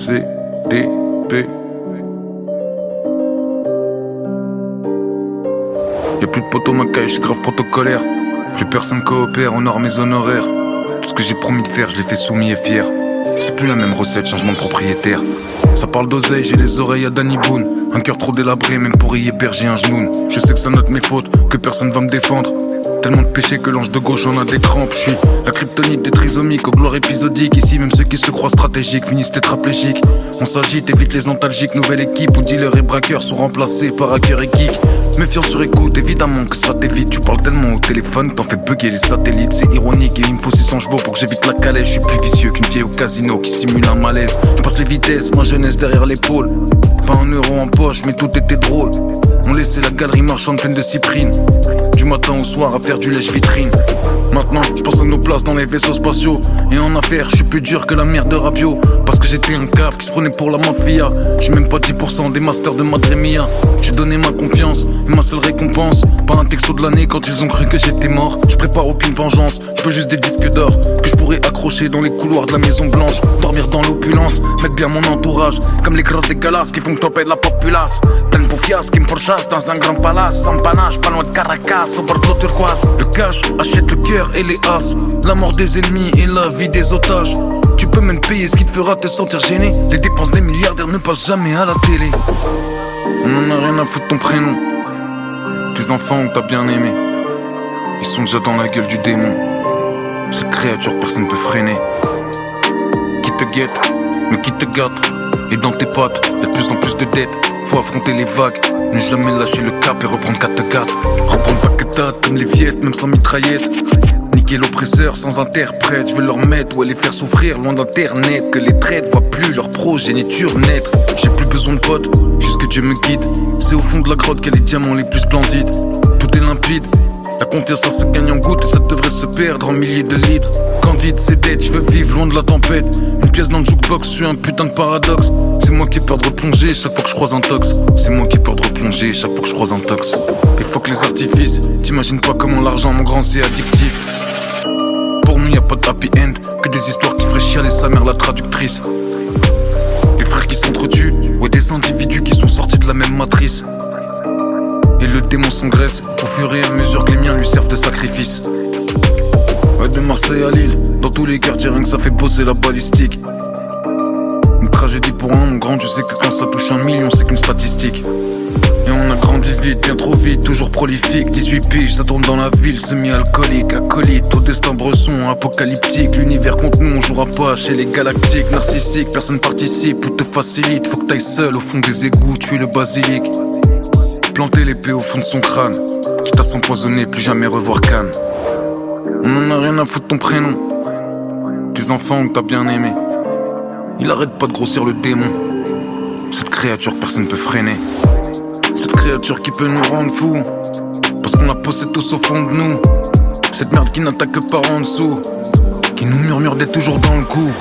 CDP. Y'a plus de poteau Macaille, j'suis grave protocolaire. Plus personne coopère, honore mes honoraires. Tout ce que j'ai promis de faire, je l'ai fait soumis et fier. C'est plus la même recette, changement de propriétaire. Ça parle d'oseille, j'ai les oreilles à Danny Boone. Un cœur trop délabré, même pour y héberger un genou. Je sais que ça note mes fautes, que personne va me défendre. Tellement de péchés que l'ange de gauche en a des crampes. Je suis la kryptonite des trisomiques, aux gloires épisodiques. Ici même ceux qui se croient stratégiques finissent tétraplégiques. On s'agite, évite les antalgiques. Nouvelle équipe où dealers et braqueurs sont remplacés par hackers et geeks. Méfiant sur écoute, évidemment que ça t'évite. Tu parles tellement au téléphone, t'en fais bugger les satellites. C'est ironique et il me faut 600 chevaux pour que j'évite la calèche. Je suis plus vicieux qu'une vieille au casino qui simule un malaise. Je passe les vitesses, ma jeunesse derrière l'épaule. 20 € en poche, mais tout était drôle. On laissait la galerie marchande pleine de cyprines. Du matin au soir à faire du lèche-vitrine. Maintenant, je pense à nos places dans les vaisseaux spatiaux. Et en affaires, je suis plus dur que la merde de Rabio. Parce que j'étais un cave qui se prenait pour la mafia. J'ai même pas 10% des masters de Madremia. J'ai donné ma confiance et ma seule récompense. Pas un texto de l'année quand ils ont cru que j'étais mort. Je prépare aucune vengeance, je veux juste des disques d'or que je pourrais accrocher dans les couloirs de la Maison Blanche. Dormir dans l'opulence, mettre bien mon entourage. Comme les gros dégueulasses qui font tomber de la populace. Tel bouffias qui me pourchasse dans un grand palace. Sans panache, pas loin de Caracas, au bord de l'eau turquoise. Le cash achète le cœur et les as. La mort des ennemis et la vie des otages. Tu peux même payer ce qui te fera te sentir gêné. Les dépenses des milliardaires ne passent jamais à la télé. On en a rien à foutre de ton prénom. Tes enfants que t'as bien aimé, ils sont déjà dans la gueule du démon. Cette créature personne peut freiner. Qui te guette, mais qui te gâte. Et dans tes pattes, y'a de plus en plus de dettes. Faut affronter les vagues, ne jamais lâcher le cap et reprendre 4-4. Reprendre pas que date comme les viettes, même sans mitraillette. Niquer l'oppresseur sans interprète, je veux leur mettre ou les faire souffrir loin d'internet. Que les traites voient plus leur progéniture naître. J'ai plus besoin de potes, juste que Dieu me guide. C'est au fond de la grotte qu'il y a les diamants les plus splendides. Tout est limpide, la confiance ça se gagne en gouttes et ça devrait se perdre en milliers de litres. Candide, c'est dead, je veux vivre loin de la tempête. Une pièce dans le jukebox, je suis un putain de paradoxe. C'est moi qui ai peur de replonger chaque fois que je croise un tox. C'est moi qui ai peur de replonger chaque fois que je croise un tox. Il faut que les artifices, t'imagines pas comment l'argent mon grand c'est addictif. Pour nous y a pas de happy end, que des histoires qui feraient chialer sa mère la traductrice. Des frères qui s'entretuent, ouais des individus qui sont sortis de la même matrice. Et le démon s'engraisse au fur et à mesure que les miens lui servent de sacrifice. Ouais, de Marseille à Lille, dans tous les quartiers rien que ça fait bosser la balistique. Une tragédie pour un, mon grand, tu sais que quand ça touche 1 million c'est qu'une statistique. Et on a grandi vite, bien trop vite, toujours prolifique. 18 piges, ça tourne dans la ville, semi-alcoolique, acolyte, au destin bresson, apocalyptique. L'univers contre nous, on jouera pas chez les galactiques. Narcissique, personne participe ou te facilite. Faut que t'ailles seul au fond des égouts, tuer le basilic. Planter l'épée au fond de son crâne, quitte à s'empoisonner, plus jamais revoir Cannes. On en a rien à foutre de ton prénom. Tes enfants que t'as bien aimé, il arrête pas de grossir le démon. Cette créature personne peut freiner. Cette créature qui peut nous rendre fous, parce qu'on la possède tous au fond de nous. Cette merde qui n'attaque que par en dessous, qui nous murmure d'être toujours dans le coup,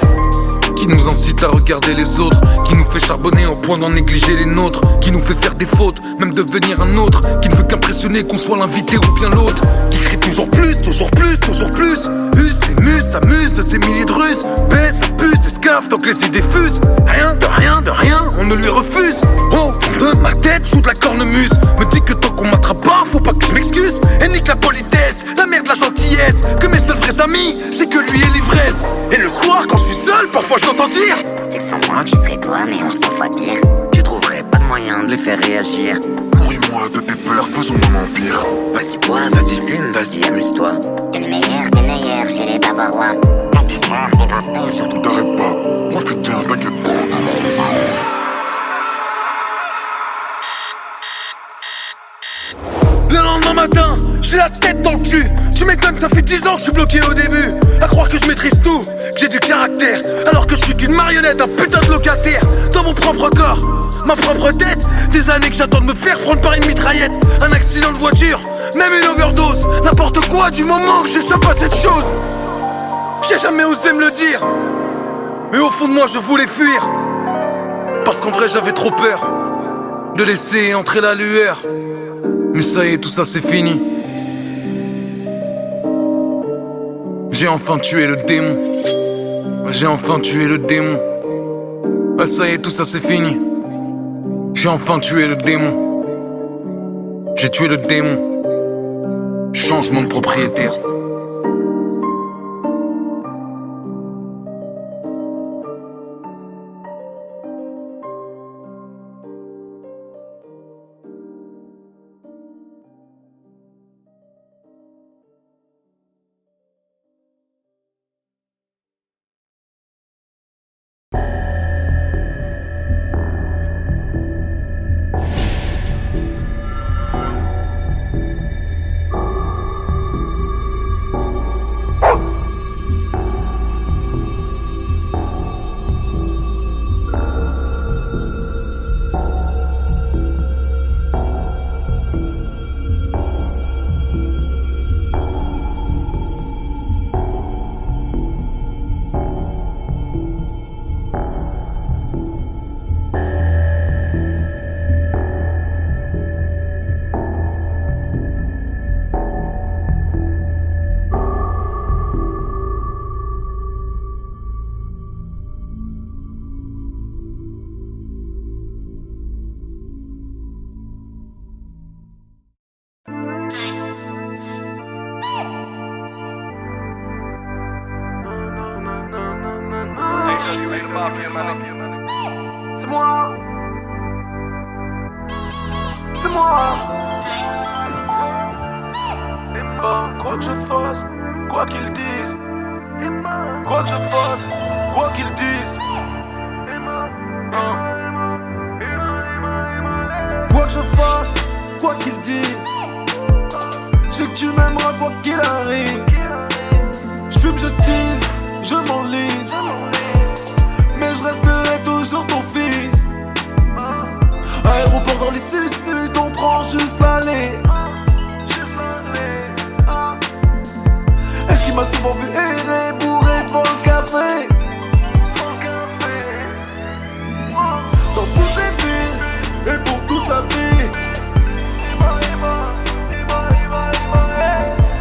qui nous incite à regarder les autres, qui nous fait charbonner au point d'en négliger les nôtres, qui nous fait faire des fautes, même devenir un autre, qui ne veut qu'impressionner qu'on soit l'invité ou bien l'autre, qui crie toujours plus, toujours plus, toujours plus. Use les muses, s'amuse de ces milliers de ruses. Baisse, abuse, escave, tant que les idées fusent. Rien, de rien, on ne lui refuse. Oh, fond de ma tête, joue de la cornemuse. Me dit que tant qu'on m'attrape pas, faut pas que je m'excuse. Et nique la politesse, la merde, la gentillesse. Que mes seuls vrais amis, c'est que lui et l'ivresse. Et le soir, quand je suis seul, parfois je l'entends dire: c'est que sans moi, tu serais toi, mais on 100 fois pire. Tu trouverais pas de moyen de les faire réagir. Nourris-moi de tes peurs, faisons un empire. Vas-y bois, vas-y fume, vas-y amuse-toi. T'es le meilleur des meilleurs chez les Bavarois. Dis-moi, surtout t'arrêtes pas. Profite bien, t'inquiète pas. Le lendemain matin, j'ai la tête dans le cul. Tu m'étonnes, ça fait 10 ans que je suis bloqué au début. À croire que je maîtrise tout, que j'ai du caractère, alors que je suis qu'une marionnette, un putain de locataire. Dans mon propre corps, ma propre tête. Des années que j'attends de me faire prendre par une mitraillette. Un accident de voiture, même une overdose. N'importe quoi du moment que j'échappe à cette chose. J'ai jamais osé me le dire, mais au fond de moi je voulais fuir. Parce qu'en vrai j'avais trop peur de laisser entrer la lueur. Mais ça y est, tout ça c'est fini. J'ai enfin tué le démon. J'ai enfin tué le démon. Ah ça y est, tout ça c'est fini. J'ai enfin tué le démon. J'ai tué le démon. Changement de propriétaire. C'est moi. C'est moi. Quoi que je fasse, quoi qu'ils disent. Quoi que je fasse, quoi qu'ils disent. Quoi que je fasse, quoi qu'ils disent. Je sais que tu m'aimeras quoi qu'il arrive. Je fume, je tease, je m'enlise. Mais je resterai toujours ton fils. Aéroport dans les sud-sud, on prend juste l'allée. Elle qui m'a souvent vu errer, bourré devant le café. Dans toutes les villes et pour toute la vie.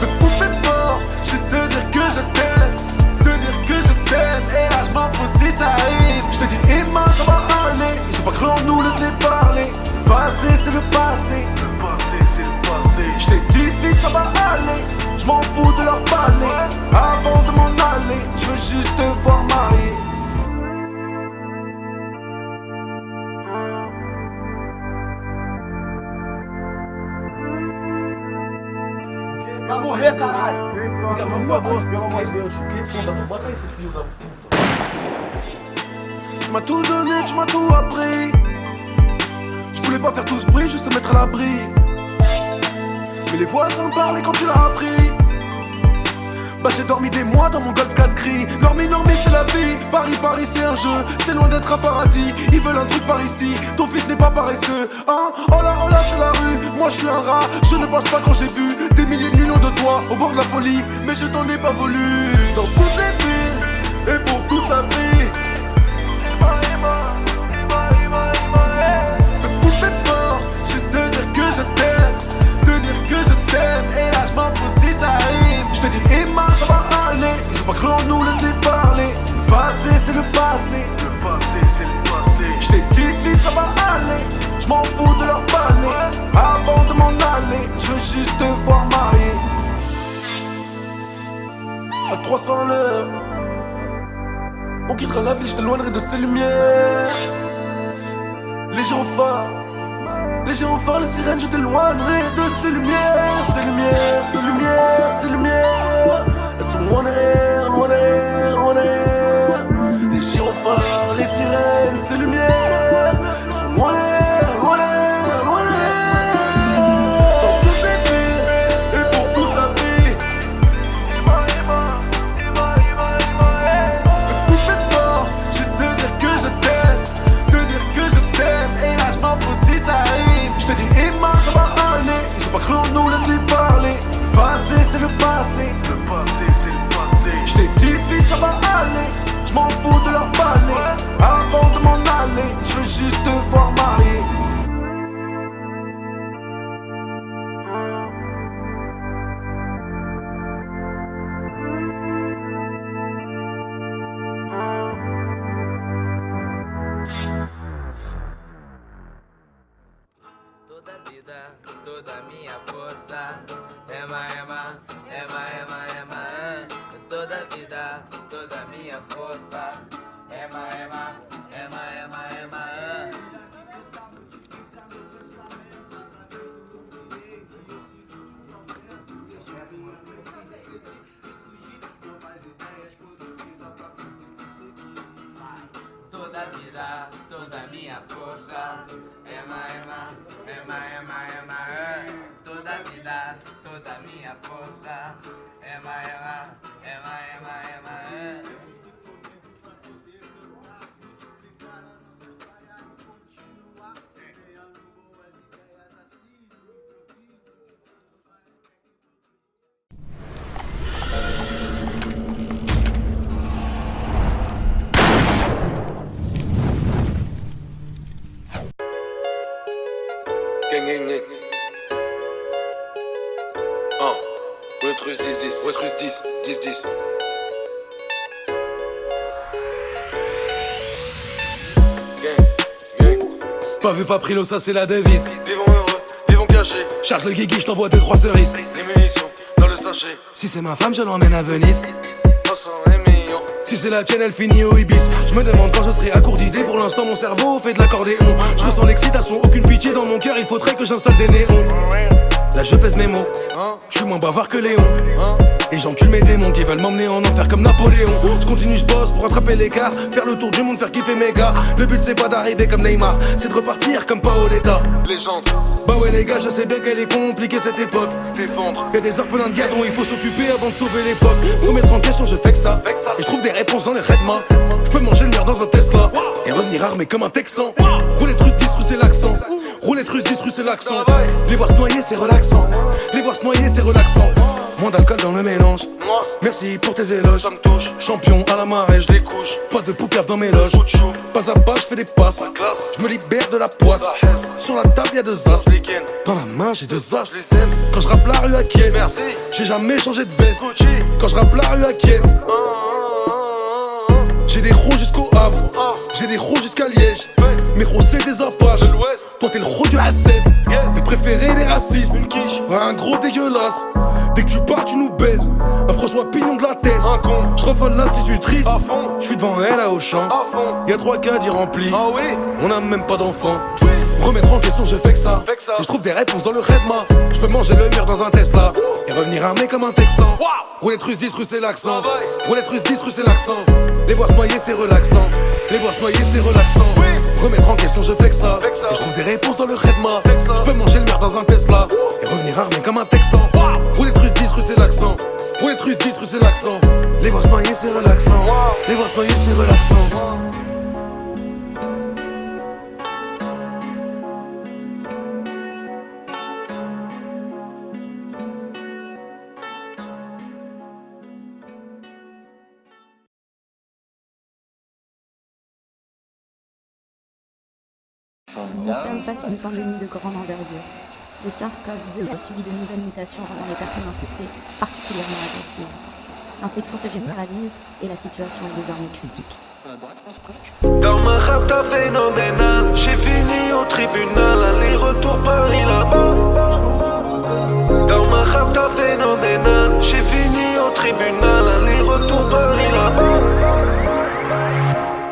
De toutes mes forces, juste te dire que je t'aime. Te dire que je t'aime, et là je m'en fous si ça arrive. Je te dis Emma, ça va aller. Ils ont pas cru en nous, laisse-les parler. Le passé c'est le passé. Le passé c'est le passé. Je t'ai dit fils, ça va aller. Je m'en fous de leur parler. Avant de m'en aller, je veux juste te voir marier. Vai morrer, caralho! Fica por favor, pelo amor de Deus. Que puta, bota esse fio da puta. Tu m'as tout donné, tu m'as tout appris. Je voulais pas faire tout ce bruit, juste te mettre à l'abri. Mais les voisins parlaient quand tu l'as appris. Bah j'ai dormi des mois dans mon Golf 4 gris. Normie, c'est la vie. Paris, Paris c'est un jeu. C'est loin d'être un paradis. Ils veulent un truc par ici. Ton fils n'est pas paresseux, hein. Oh là c'est la rue. Moi je suis un rat. Je ne pense pas quand j'ai vu des milliers de millions de toi au bord de la folie. Mais je t'en ai pas voulu. Dans toutes les villes et pour toute la vie. De toutes mes forces, juste te dire que je t'aime. Te dire que je t'aime. Et là je m'en fous si ça arrive. Je te dis Emma, ça va aller. Ils ont pas cru en nous, laisse-les parler. Le passé c'est le passé. Le passé c'est le passé. Je t'ai dit fils, ça va aller. Je m'en fous de leur parler. Avant de m'en aller, je veux juste te voir marier. À 300 l'heure, on quittera la ville, je t'éloignerai de ses lumières. Les gyrophares, les sirènes, je t'éloignerai de ces lumières. Ces lumières, ces lumières, ces lumières. Elles sont loin derrière, loin derrière, loin derrière. Les gyrophares, les sirènes, ces lumières. Elles sont loin derrière, loin derrière, loin derrière. Dans toutes les villes et pour toute la vie. De toutes mes forces, juste te dire que je t'aime. Te dire que je t'aime. Et là je m'en fous si ça arrive. Je te dis Emma, ça va aller. Ils ont pas cru en nous, laisse-les parler. Le passé c'est le passé. Le passé c'est le passé. vida, toda minha força. Ema, ema, ema, ema, ema. Toda vida, toda minha força. Ema, ema, ema, ema, ema. Toda vida, toda minha força. Ema, ema, ema, ema, ema. Gang, gang, gang. Retrus 10-10, Retrus 10, 10-10. Gang, gang. Pas vu, pas pris l'eau, ça c'est la devise. Vivons heureux, vivons cachés. Charge le guigui, je t'envoie 2-3 cerises. Les munitions dans le sachet. Si c'est ma femme, je l'emmène à Venise. 300 et millions. Si c'est la tienne, elle finit au Ibis. Je me demande quand je serai à court d'idées. Pour l'instant, mon cerveau fait de l'accordéon. Je ressens l'excitation, aucune pitié dans mon cœur. Il faudrait que j'installe des néons. Là, je pèse mes mots. Je suis moins bavard que Léon. Et j'encule mes démons qui veulent m'emmener en enfer comme Napoléon. Je continue, je bosse pour rattraper l'écart. Faire le tour du monde, faire kiffer mes gars. Le but c'est pas d'arriver comme Neymar, c'est de repartir comme Paoletta. Légende, Bah ouais les gars, je sais bien qu'elle est compliquée cette époque. se défendre. Y'a des orphelins de guerre dont il faut s'occuper avant de sauver l'époque. Remettre en question, je fais que ça. Et je trouve des réponses dans les Redma. Je peux manger le mur dans un Tesla et revenir armé comme un Texan. Roulette russe 10 russe c'est l'accent. Roulette russe 10 russe c'est l'accent. Les voir se noyer c'est relaxant. Les voir se noyer c'est relaxant. Moins d'alcool dans le mélange. Merci pour tes éloges. Ça me touche, Champion à la marée, je les couche. pas de poucave dans mes loges. Coup de chou, Pas à pas, je fais des passes. classe. Je me libère de la poisse. La hesse. Sur la table y'a 2 as. Les ken, Dans la main j'ai 2 as. je les aime. Quand je rappe la rue à Kies, Merci. j'ai jamais changé de veste. Gucci. Quand je rappe la rue à Kies, j'ai des roues jusqu'au Havre. J'ai des roues jusqu'à Liège. Mes roues c'est des Apaches. De l'Ouest, Toi t'es le roux du SS. Yes. Mes préférés des racistes. une quiche, Ouais, un gros dégueulasse. Dès que tu pars tu nous baises. Un François Pignon de la thèse. un con, Je refole l'institutrice. à fond, Je suis devant elle à Auchan. à fond. Y'a 3 caddies remplis. Ah oui, On n'a même pas d'enfants. Remettre en question, je fais que ça. Fais que ça. Et je trouve des réponses dans le Redma. Je peux manger le mur dans un Tesla. Et revenir armé comme un Texan. Roulette russe 10 russe c'est l'accent. Travail. Roulette russe 10 russe c'est l'accent. Les voir se noyer c'est relaxant. Les voir se noyer c'est relaxant. Remettre en question, je fais que ça. Fais que ça. Et je trouve des réponses dans le Redma. Fais que ça. Je peux manger le mur dans un Tesla. Et revenir armé comme un Texan. Roulette russe 10 russe c'est l'accent. Roulette russe 10 russe c'est l'accent. Les voir se noyer c'est relaxant. Les voir se noyer c'est relaxant. Nous sommes face à une pandémie de grande envergure. Le SARS-CoV-2 a subi de nouvelles mutations rendant les personnes infectées particulièrement agressives. L'infection se généralise et la situation est désormais critique. Dans ma rap t'as phénoménal, j'ai fini au tribunal, aller-retour Paris là-bas. Dans ma rap t'as phénoménal, j'ai fini au tribunal, aller-retour Paris là-bas.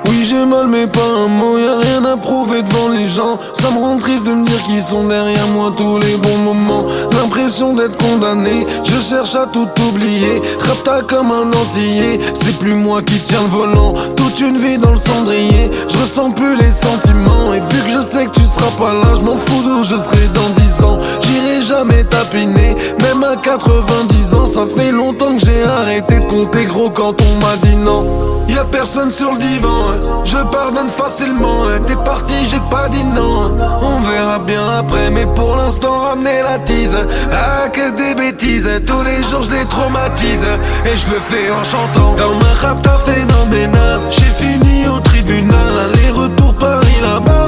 Oui j'ai mal mais pas un mot, y'a rien à prouver devant les gens. Ça me rend triste de me dire qu'ils sont derrière moi tous les bons moments. L'impression d'être condamné, je cherche à tout oublier. Rapta comme un antillais, c'est plus moi qui tiens le volant. Toute une vie dans le cendrier, je ressens plus les sentiments. Et vu que je sais que tu seras pas là, je m'en fous d'où je serai dans 10 ans. J'irai jamais tapiner, même à 90 ans. Ça fait longtemps que j'ai arrêté de compter gros quand on m'a dit non. Y'a personne sur le divan, je pardonne facilement. T'es parti, j'ai pas dit non. On verra bien après, mais pour l'instant ramener la tease. Ah que des bêtises, tous les jours je les traumatise. Et je le fais en chantant. Dans ma rap t'as phénoménal, j'ai fini au tribunal, aller-retour Paris là-bas.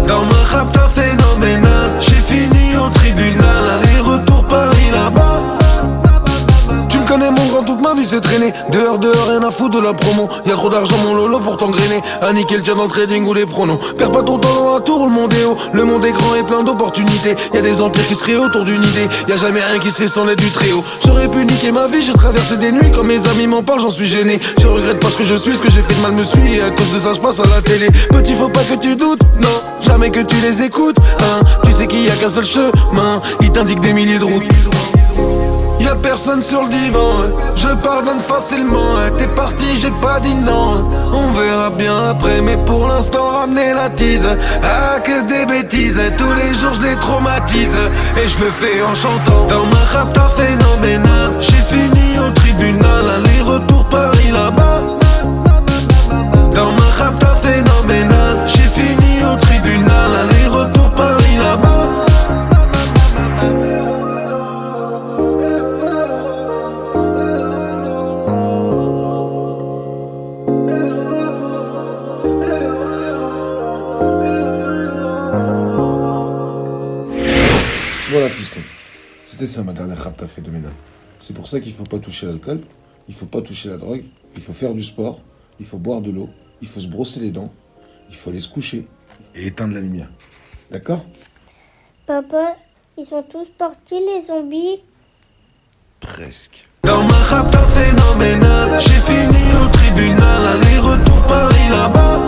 Dans ma rap t'as phénoménal, j'ai fini au tribunal, aller-retour Paris là-bas. Tu me connais mon grand, toute ma vie c'est traîner dehors dehors, rien à foutre de la promo. Y'a trop d'argent mon lolo pour t'engrainer. À niquer le tien dans le trading ou les pronos. Perds pas ton temps dans la tour, le monde est haut. Le monde est grand et plein d'opportunités. Y'a des empires qui se créent autour d'une idée. Y'a jamais rien qui se fait sans l'aide du très haut. J'aurais pu niquer ma vie, j'ai traversé des nuits. Quand mes amis m'en parlent, j'en suis gêné. Je regrette pas ce que je suis, ce que j'ai fait de mal me suit. Et à cause de ça, je passe à la télé. Petit, faut pas que tu doutes, non, jamais que tu les écoutes, hein. Tu sais qu'il y a qu'un seul chemin, il t'indique des milliers de routes. Y'a personne sur le divan, je pardonne facilement. T'es parti, j'ai pas dit non. On verra bien après, mais pour l'instant ramener la tease. Ah, que des bêtises, tous les jours je les traumatise. Et je le fais en chantant. Dans ma rapta phénoménale, j'ai fini au tribunal. Aller-retour Paris là-bas. Dans ma rapta phénoménale, j'ai fini au tribunal. Aller-retour Paris là-bas. Voilà fiston, c'était ça ma dernière rapta phénoménale. C'est pour ça qu'il faut pas toucher l'alcool, il faut pas toucher la drogue, il faut faire du sport, il faut boire de l'eau, il faut se brosser les dents, il faut aller se coucher et éteindre la lumière. D'accord ? Papa, ils sont tous partis les zombies? Presque. Dans ma rapta phénoménale, j'ai fini au tribunal. Aller-retour Paris là-bas.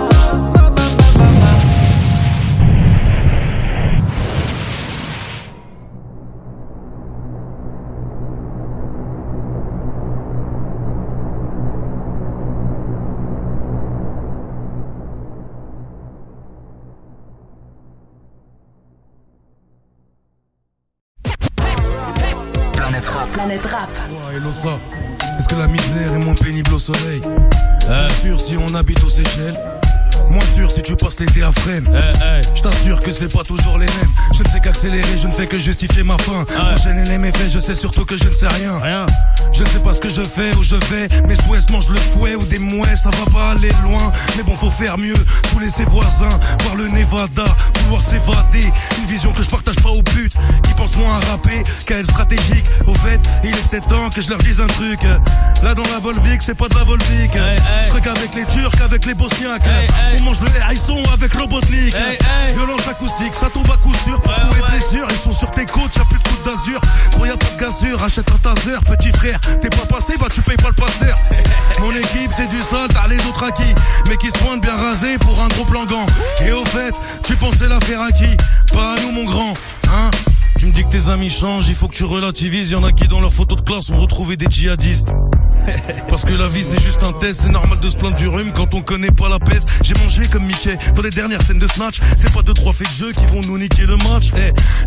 Planète Rap. Ouais, hello ça. Est-ce que la misère est moins pénible au soleil? Sûr si on habite aux Seychelles. Moins sûr si tu passes l'été à Fresnes. Je t'assure que c'est pas toujours les mêmes. Je ne sais qu'accélérer, je ne fais que justifier ma fin. Enchaîner les méfaits, je sais surtout que je ne sais rien. Je ne sais pas ce que je fais, où je vais. Mes souhaits mangent le fouet ou des mouets, ça va pas aller loin. Mais bon, faut faire mieux, saouler ses voisins, voir le Nevada, vouloir s'évader. Une vision que je partage pas au but, qui pense moins à rapper qu'à être stratégique. Au fait, il est peut-être temps que je leur dise un truc. Là dans la Volvic, c'est pas de la Volvic. Je serai qu'avec les Turcs, avec les Bosniaques. On mange le hérisson avec Robotnik. Violence acoustique, ça tombe à coup sûr. Pour trouver blessures, ils sont sur tes côtes, y'a plus de coups d'azur. Gros y'a pas de gazure, achète un taser. Petit frère, t'es pas passé, bah tu payes pas le passeur. Mon équipe c'est du sol, t'as les autres acquis. Mais qui se pointent bien rasés pour un gros plan gant. Et au fait, tu pensais la faire à qui? Pas à nous mon grand, hein? Tu me dis que tes amis changent, il faut que tu relativises. Y'en a qui dans leurs photos de classe ont retrouvé des djihadistes. Parce que la vie c'est juste un test, c'est normal de se plaindre du rhume quand on connaît pas la peste. J'ai mangé comme Mickey dans les dernières scènes de Snatch. C'est pas 2-3 faits de jeu qui vont nous niquer le match.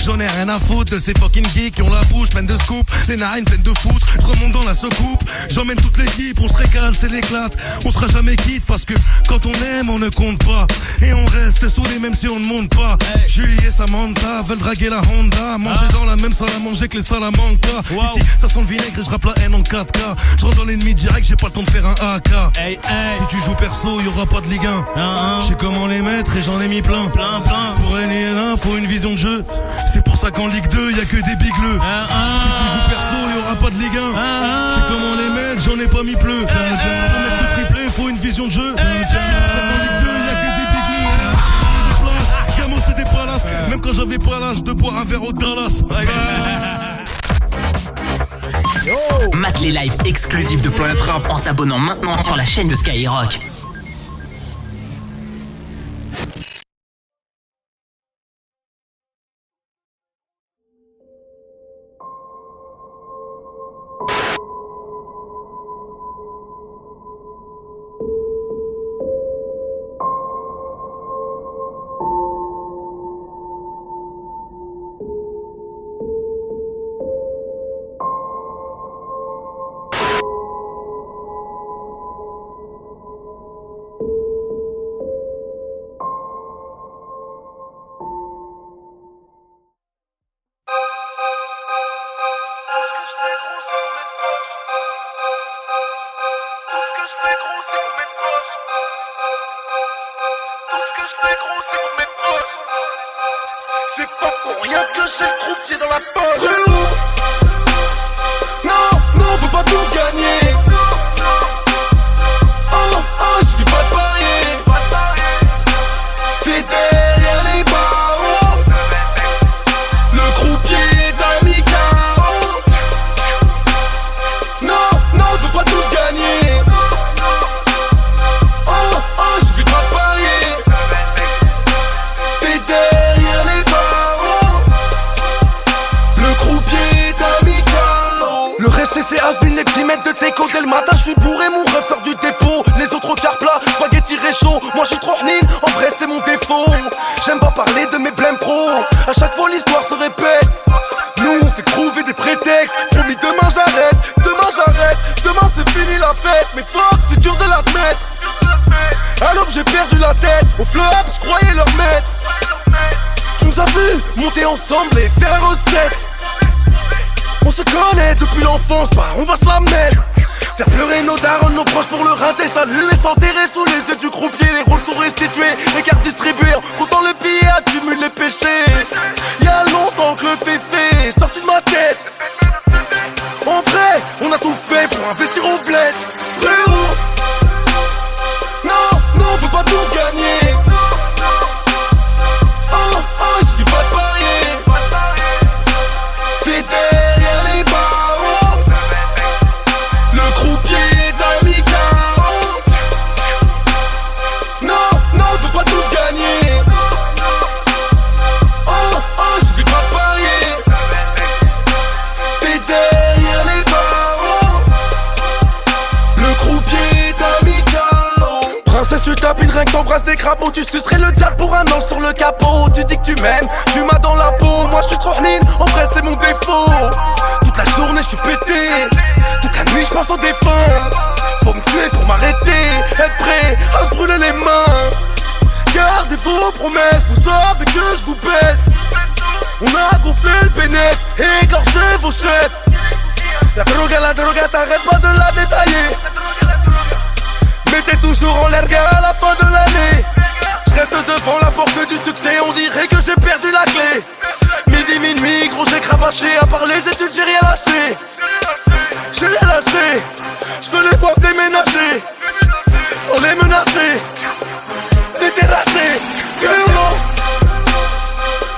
J'en ai rien à foutre de ces fucking geeks qui ont la bouche pleine de scoop, les narines pleines de foutre. Je remonte dans la secoupe, j'emmène toute l'équipe, on se régale, c'est l'éclate. On sera jamais quitte parce que quand on aime on ne compte pas. Et on reste soudés même si on ne monte pas. Julie et Samantha veulent draguer la Honda, manger dans la même salle à manger que les Salamanca. Ici ça sent le vinaigre et je rappe la haine en 4K. Je rentre dans l'ennemi direct, j'ai pas le temps de faire un AK. Si tu joues perso, y'aura pas de Ligue 1. Je sais comment les mettre et j'en ai mis plein. Pour régner l'un, faut une vision de jeu. C'est pour ça qu'en Ligue 2, y'a que des bigleux. Si tu joues perso, y'aura pas de Ligue 1. Je sais comment les mettre, j'en ai pas mis pleu. Pour mettre le triplé, faut une vision de jeu. C'est pour ça qu'en Ligue 2, y'a que des bigleux. Gamo, c'est des palaces. Même quand j'avais pas l'âge de boire un verre au Dallas. Mate les lives exclusifs de Planète Rap en t'abonnant maintenant sur la chaîne de Skyrock. C'est pas pour rien que j'ai le croupier dans la poche. Non, non, on peut pas tous gagner. l'amour et mon rêve sort du dépôt. Les autres au quart plat, spaghetti réchaud. Moi je suis trop hnine, en vrai c'est mon défaut. J'aime pas parler de mes blèmes pro. À chaque fois l'histoire se répète. Nous on fait trouver des prétextes. Promis demain j'arrête, demain c'est fini la fête. Mais fuck c'est dur de l'admettre. À l'aube j'ai perdu la tête. Au flop je croyais leur maître. Tu nous as vu monter ensemble et faire la recette. On se connaît depuis l'enfance, bah on va se la mettre. Faire pleurer nos darons, nos proches pour le rinter. S'allumer, s'enterrer sous les yeux du croupier. Les rôles sont restitués, les cartes distribuées. En comptant le billet, accumule les péchés. Y'a longtemps que le fait est sorti de ma tête. En vrai, on a tout fait pour investir au bled. Frérot, non, on peut pas tous gagner. Il suffit pas de parier. T'es derrière les barreaux. Le croupier est amical. Non, on peut pas tous gagner. Il suffit pas de parier. T'es derrière les barreaux. Le croupier est amical. Princesse, tu tapis rien que t'embrasses des crapauds. Tu sucerais le diable pour un an sur le capot. Tu dis que tu m'aimes, tu m'as dans la peau. Moi je suis trop hnine, en vrai c'est mon défaut. Toute la journée je suis pété. Toute la nuit je pense aux défunts. Faut me tuer pour m'arrêter. Être prêt à se brûler les mains. Gardez vos promesses, vous savez que je vous baisse. On a gonflé le bénéf et égorgé vos chefs. La droga, t'arrêtes pas de la détailler. Mettez toujours en l'air gars à la fin de l'année. Je reste devant la porte du succès, on dirait que j'ai perdu la clé. Midi, minuit, gros j'ai cravaché. À part les études j'ai rien lâché. J'ai rien lâché. Je veux les voir déménager sans les menacer, les terrasser. Frérot,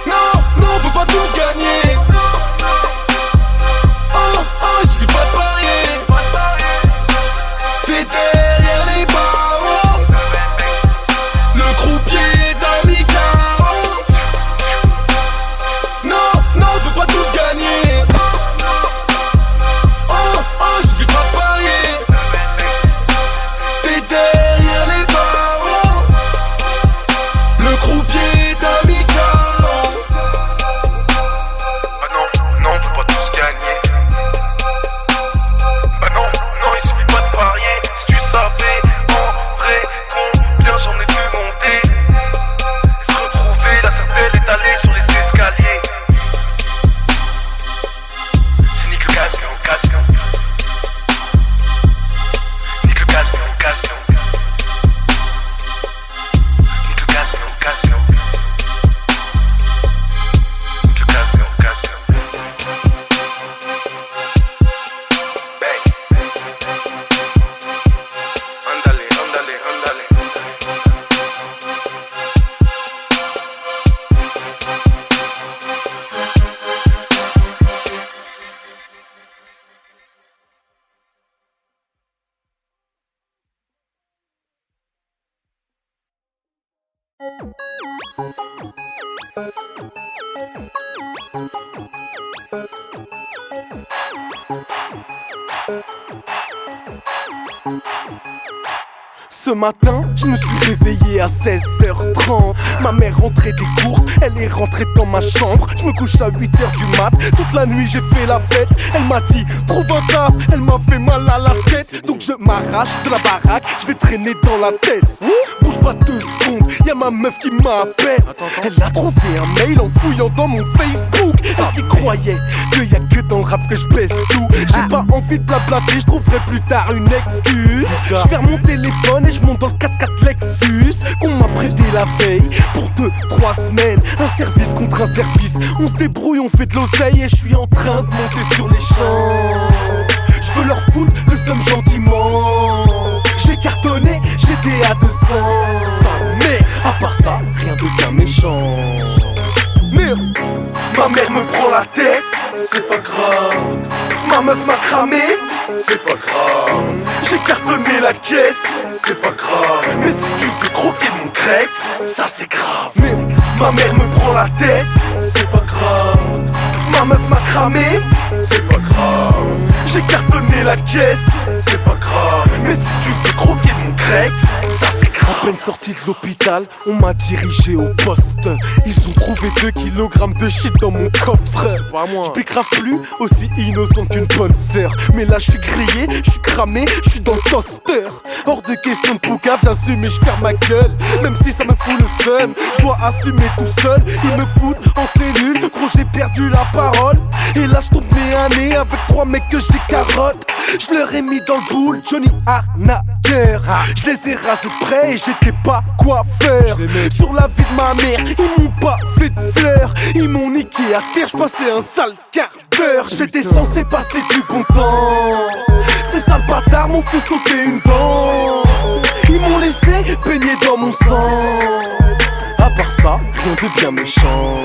non, on peut pas tous gagner. Il suffit pas de parier. T'es derrière les barreaux. Le croupier est amical. Non, on peut pas tous gagner. Il suffit pas de parier. T'es derrière les barreaux. Le croupier est amical. Bah non, on peut pas tous gagner. Bah non, il suffit pas de parier. Si tu savais en vrai combien j'en ai vu monter et se retrouver la cervelle étalée sur les escaliers. C'est nique l'occasion. Nique l'occasion. Nique l'occasion. Ándale. Ce matin, je me suis réveillé à 16h30. Ma mère rentrait des courses, elle est rentrée dans ma chambre. Je me couche à 8h du mat, toute la nuit j'ai fait la fête. Elle m'a dit, trouve un taf, elle m'a fait mal à la tête. Donc je m'arrache de la baraque, je vais traîner dans la tête. Bouge pas 2 secondes, y'a ma meuf qui m'appelle. Elle a trouvé un mail en fouillant dans mon Facebook. Elle qui croyait qu'il y a que dans le rap que je baisse tout. J'ai pas envie de blablater, je trouverai plus tard une excuse. Je ferme mon téléphone et je monte dans le 4x4 Lexus qu'on m'a prêté la veille pour 2-3 semaines. Un service contre un service, on se débrouille, on fait de l'oseille. Et je suis en train de monter sur les champs. Je veux leur foutre le somme gentiment. J'ai cartonné, j'étais à 200. Sa mère, à part ça, rien de bien méchant. Mais ma mère me prend la tête, c'est pas grave. Ma meuf m'a cramé, c'est pas grave. J'ai cartonné la caisse, c'est pas grave. Mais si tu fais croquer mon grec, ça c'est grave. Mais ma mère me prend la tête, c'est pas grave. Ma meuf m'a cramé, c'est pas grave. J'ai cartonné la caisse, c'est pas grave. Mais si tu veux croquer mon grec, ça c'est grave. À peine sorti de l'hôpital, on m'a dirigé au poste. Ils ont trouvé 2 kilogrammes de shit dans mon coffre. C'est pas moi. Je bégrave plus, aussi innocent qu'une bonne sœur. Mais là je suis grillé, je suis cramé, je suis dans le toaster. Hors de question de poucave, j'assume et je ferme ma gueule. Même si ça me fout le seum, je dois assumer tout seul. Ils me foutent en cellule, gros j'ai perdu la parole. Et là je tombe nez à nez avec 3 mecs que j'ai carotte. Je leur ai mis dans le boule, Johnny Arnaqueur. Je les ai rasés près et j'étais pas quoi faire. Sur la vie de ma mère, ils m'ont pas fait de fleurs. Ils m'ont niqué à terre, je passais un sale quart d'heure. J'étais censé passer du bon temps. Ces sales bâtards m'ont fait sauter une dent. Ils m'ont laissé baigner dans mon sang. À part ça, rien de bien méchant.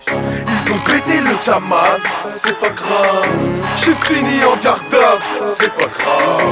Ils ont pété le Jamas, c'est pas grave. J'ai fini en garde à vue, c'est pas grave.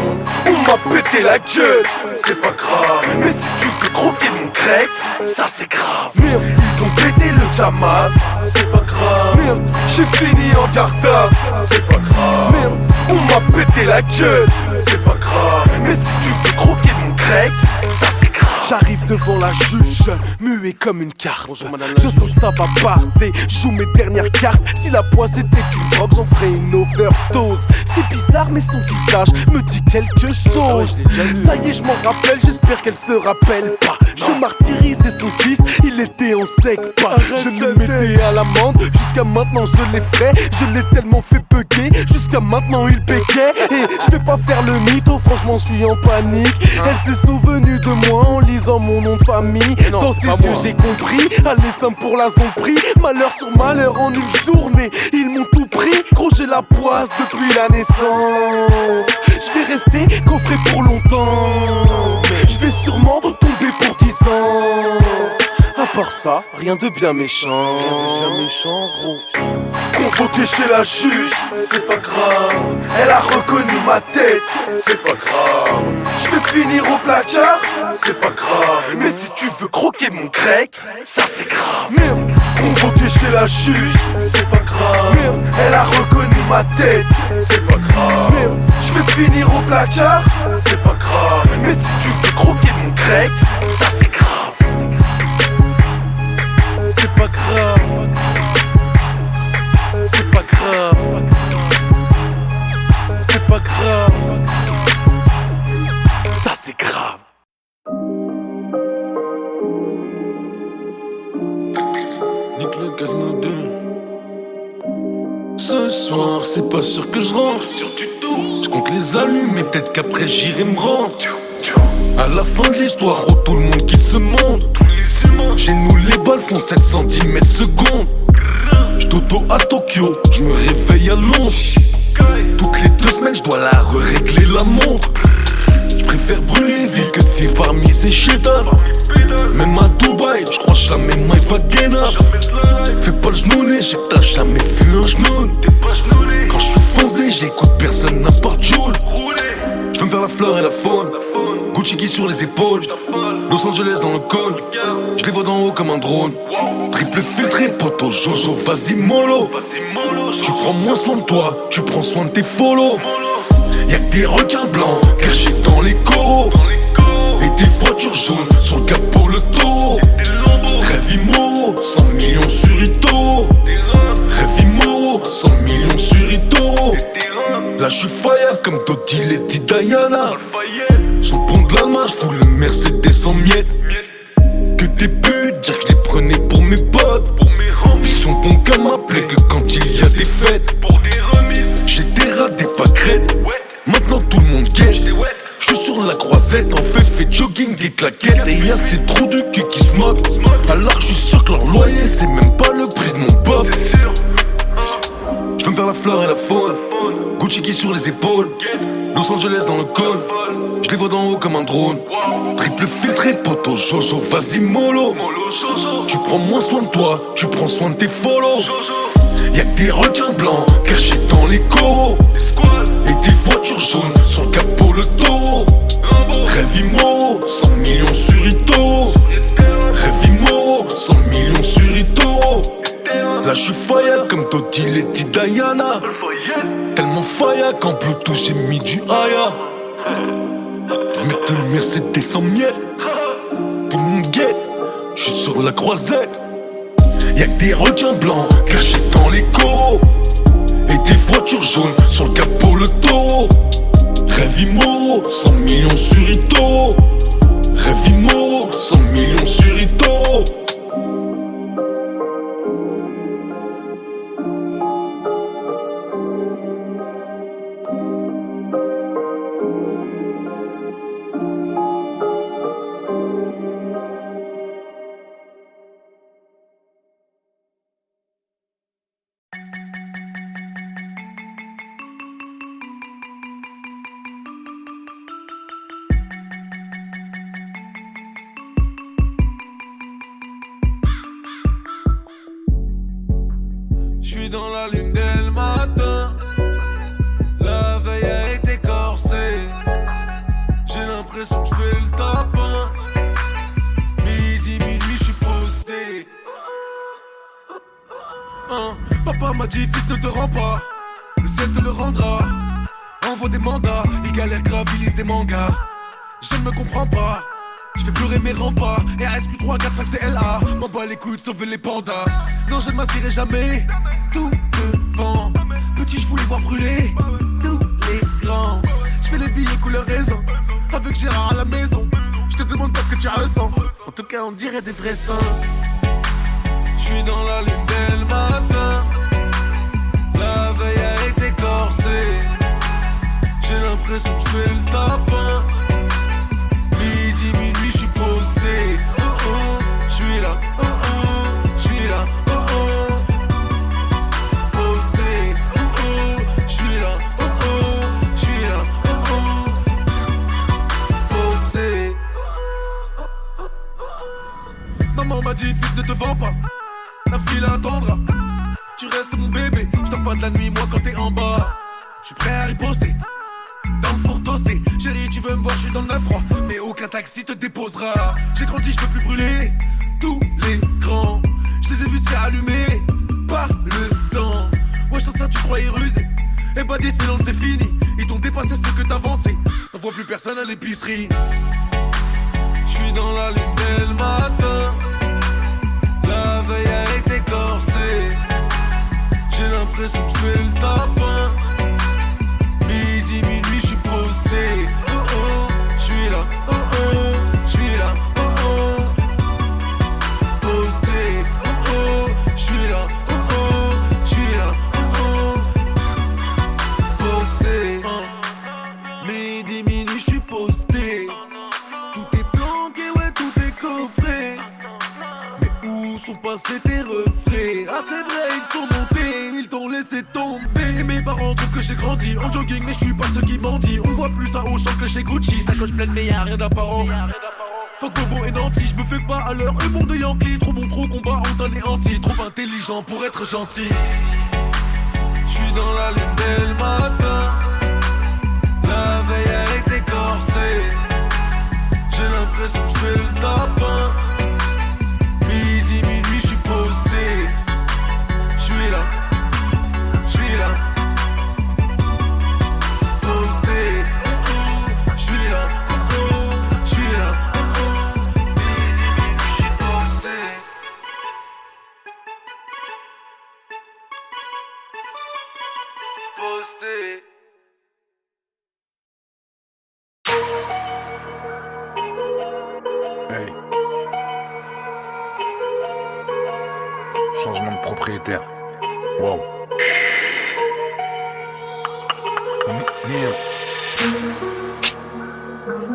On m'a pété la gueule, c'est pas grave. Mais si tu veux croquer mon grec, ça c'est grave. Merde, ils ont pété le Jamas, c'est pas grave. Merde, j'ai fini en garde à vue, c'est pas grave. Merde, on m'a pété la gueule, c'est pas grave. Mais si tu veux croquer mon grec, ça c'est grave. J'arrive devant la juge, muet comme une carte. Bonjour, madame la juge. Sens que ça va parter, joue mes dernières cartes. Si la poisse était une drogue, j'en ferais une overdose. C'est bizarre mais son visage me dit quelque chose. Ça y est, je m'en rappelle, j'espère qu'elle se rappelle pas. Je martyrisais son fils, il était en sec pas. Je le mettais à l'amende, jusqu'à maintenant je l'ai fait. Je l'ai tellement fait bugger, jusqu'à maintenant il bégait. Et je vais pas faire le mytho, franchement je suis en panique. Elle s'est souvenue de moi en lisant mon nom de famille. Dans ses yeux j'ai compris, allez simple pour la pris. Malheur sur malheur en une journée, ils m'ont tout pris. Gros j'ai la poisse depuis la naissance. Je vais rester coffré pour longtemps. Je vais sûrement tomber pour 10 ans. À part ça, rien de bien méchant. Gros. Convoqué chez la juge, c'est pas grave. Elle a reconnu ma tête, c'est pas grave. Je vais finir au placard, c'est pas grave. Mais si tu veux croquer mon grec, ça c'est grave. Merde, convoqué chez la juge, c'est pas grave. Merde, elle a reconnu ma tête, c'est pas grave. Merde, je vais finir au placard, c'est pas grave. Mais si tu veux croquer mon grec, ça c'est grave. C'est pas grave. C'est pas grave. C'est pas grave. Ça c'est grave. Nique le casino 2. Ce soir, c'est pas sûr que je rentre. Je compte les allumer, peut-être qu'après j'irai me rendre. À la fin de l'histoire, oh, tout le monde quitte ce monde. Chez nous, les balles font 710 mètres secondes. J't'auto à Tokyo, je me réveille à Londres. Toutes les 2 semaines, je dois la régler la montre. Je préfère brûler une ville que de vivre parmi ces chétans. Même à Dubaï, je crois jamais my vagina. Fais pas le genouné, j'ai que t'as jamais vu un genou. Quand je suis foncé, j'écoute personne à part Joule. Je veux me faire la fleur et la faune. Gucci qui sur les épaules. Los Angeles dans le cône. Je les vois d'en haut comme un drone. Triple filtré, poto, Jojo, vas-y mollo. Tu prends moins soin de toi, tu prends soin de tes follow. Y'a que des requins blancs cachés dans les coraux. Et des voitures jaunes sur le capot le taureau. Rêve Immo, 100 millions sur Ito. Rêve Immo, 100 millions sur Ito. Là j'suis fire comme Doty, Lady Diana. Sous le pont de la main, j'fous le Mercedes en miettes. Que des putes, dire que je les prenais pour mes potes. Ils sont bons qu'à m'appeler que quand il y a des fêtes. J'ai des rats, des pâquerettes. Maintenant tout le monde guette. J'suis sur la croisette, en fait jogging, des claquettes. Et y'a ces trous du cul qui se moquent. Alors que j'suis sûr que leur loyer c'est même pas le prix de mon pop. J'veux me faire la fleur et la faune. Gucci qui sur les épaules. Los Angeles dans le cône. Je les vois d'en haut comme un drone. Triple filtré, poto, Jojo, vas-y mollo. Tu prends moins soin de toi, tu prends soin de tes follow. Y'a que des requins blancs cachés dans les coraux. Et des voitures jaunes sur le capot le taureau. Rêve Immo, 100 millions sur Ito. Rêve Immo, 100 millions sur Ito. Là j'suis fire comme Doty, Lady Diana. Tellement fire qu'en Bluetooth j'ai mis du Aya. Mercedes sans miel. Tout le monde guette, je suis sur la croisette. Y'a que des requins blancs cachés dans les coraux. Et des voitures jaunes sur le capot, le taureau. Rêve immoraux, 100 millions sur Ito. Rêve immoraux, 100 millions sur Ito. J'suis dans la lune dès le matin. La veille a été corsée. J'ai l'impression que j'fais le tapin. Midi, minuit, j'suis posté. Papa m'a dit, fils, ne te rends pas. Le ciel te le rendra. Envoie des mandats, il galère grave, il lise des mangas. Je ne me comprends pas. Je fais pleurer mes remparts. RSQ3, 4, 5, CLA. M'en bats les couilles de sauver les pandas. Non, je ne m'assierai jamais. Tout devant. Petit, je voulais voir brûler tous les grands. Je fais les billets couleur raisin. Avec Gérard à la maison. Je te demande pas ce que tu ressens. En tout cas, on dirait des vrais seins. Je suis dans la lune dès le matin. La veille a été corsée. J'ai l'impression que je fais le tapin. Midi, minuit, j'suis posté. Oh oh, j'suis là. Oh oh, j'suis là. Oh oh, posté. Oh oh, j'suis là. Oh oh, j'suis là. Oh oh, posté. Maman m'a dit, fils, ne te vends pas. La file attendra. Tu restes mon bébé. J'dors pas de la nuit, moi, quand t'es en bas. J'suis prêt à riposter. Dans le four toasté, chérie tu veux me voir, je suis dans le 9-3. Mais aucun taxi te déposera. J'ai grandi, je peux plus brûler tous les grands. Je les ai vus se faire allumer par le temps. Ouais je ça tu croyais rusé. Et bah d'ici là c'est fini. Ils t'ont dépassé ce que t'avançais. On voit plus personne à l'épicerie. Je suis dans la lune dès le matin. La veille a été corsée. J'ai l'impression que je fais le tapin. Midi, minuit, j'suis posté. Oh oh, j'suis là. Oh oh, j'suis là. Oh oh, posté. Oh oh, j'suis là. Oh oh, j'suis là. Oh oh, posté. Midi, minuit, j'suis posté. Tout est planqué, ouais, tout est coffré. Mais où sont passés tes refrains? Ah c'est vrai, ils sont montés, ils t'ont laissé tomber. Mes parents trouvent que j'ai grandi en jogging, mais je suis pas ceux qui mendient. On voit plus ça au champ que chez Gucci. Sacoche pleine mais y'a rien d'apparent. Fuck Bobo et Nancy, je me fais pas à l'heure. Eux monde de Yankee, trop bon, trop combat, on t'anéantit. Trop intelligent pour être gentil. Je suis dans la lune dès le matin. La veille a été corsée. J'ai l'impression que je fais le tapin. Midi, minuit, j'suis posté. J'suis là. J'suis là. Posté. Oh oh, j'suis là. Oh oh, j'suis là. Oh oh. Midi, minuit, j'suis posté. Posté. Hey. Changement de propriétaire. Wow.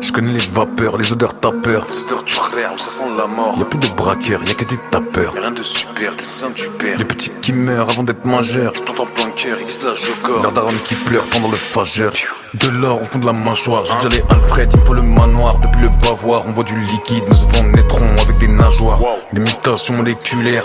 Je connais les vapeurs, les odeurs tapeurs. Les odeurs du rire où ça sent la mort. Y'a plus de braqueurs, y'a que des tapeurs. Y'a rien de super, des seins tu perds. Les petits qui meurent avant d'être majeurs. Ils se plantent en plein cœur, ils visent la jogor. Leur daronne qui pleure pendant le fageur. De l'or au fond de la mâchoire. J'ai déjà les Alfred, il me faut le manoir. Depuis le bavoir, on voit du liquide. Nos enfants naîtront avec des nageoires. Des mutations moléculaires.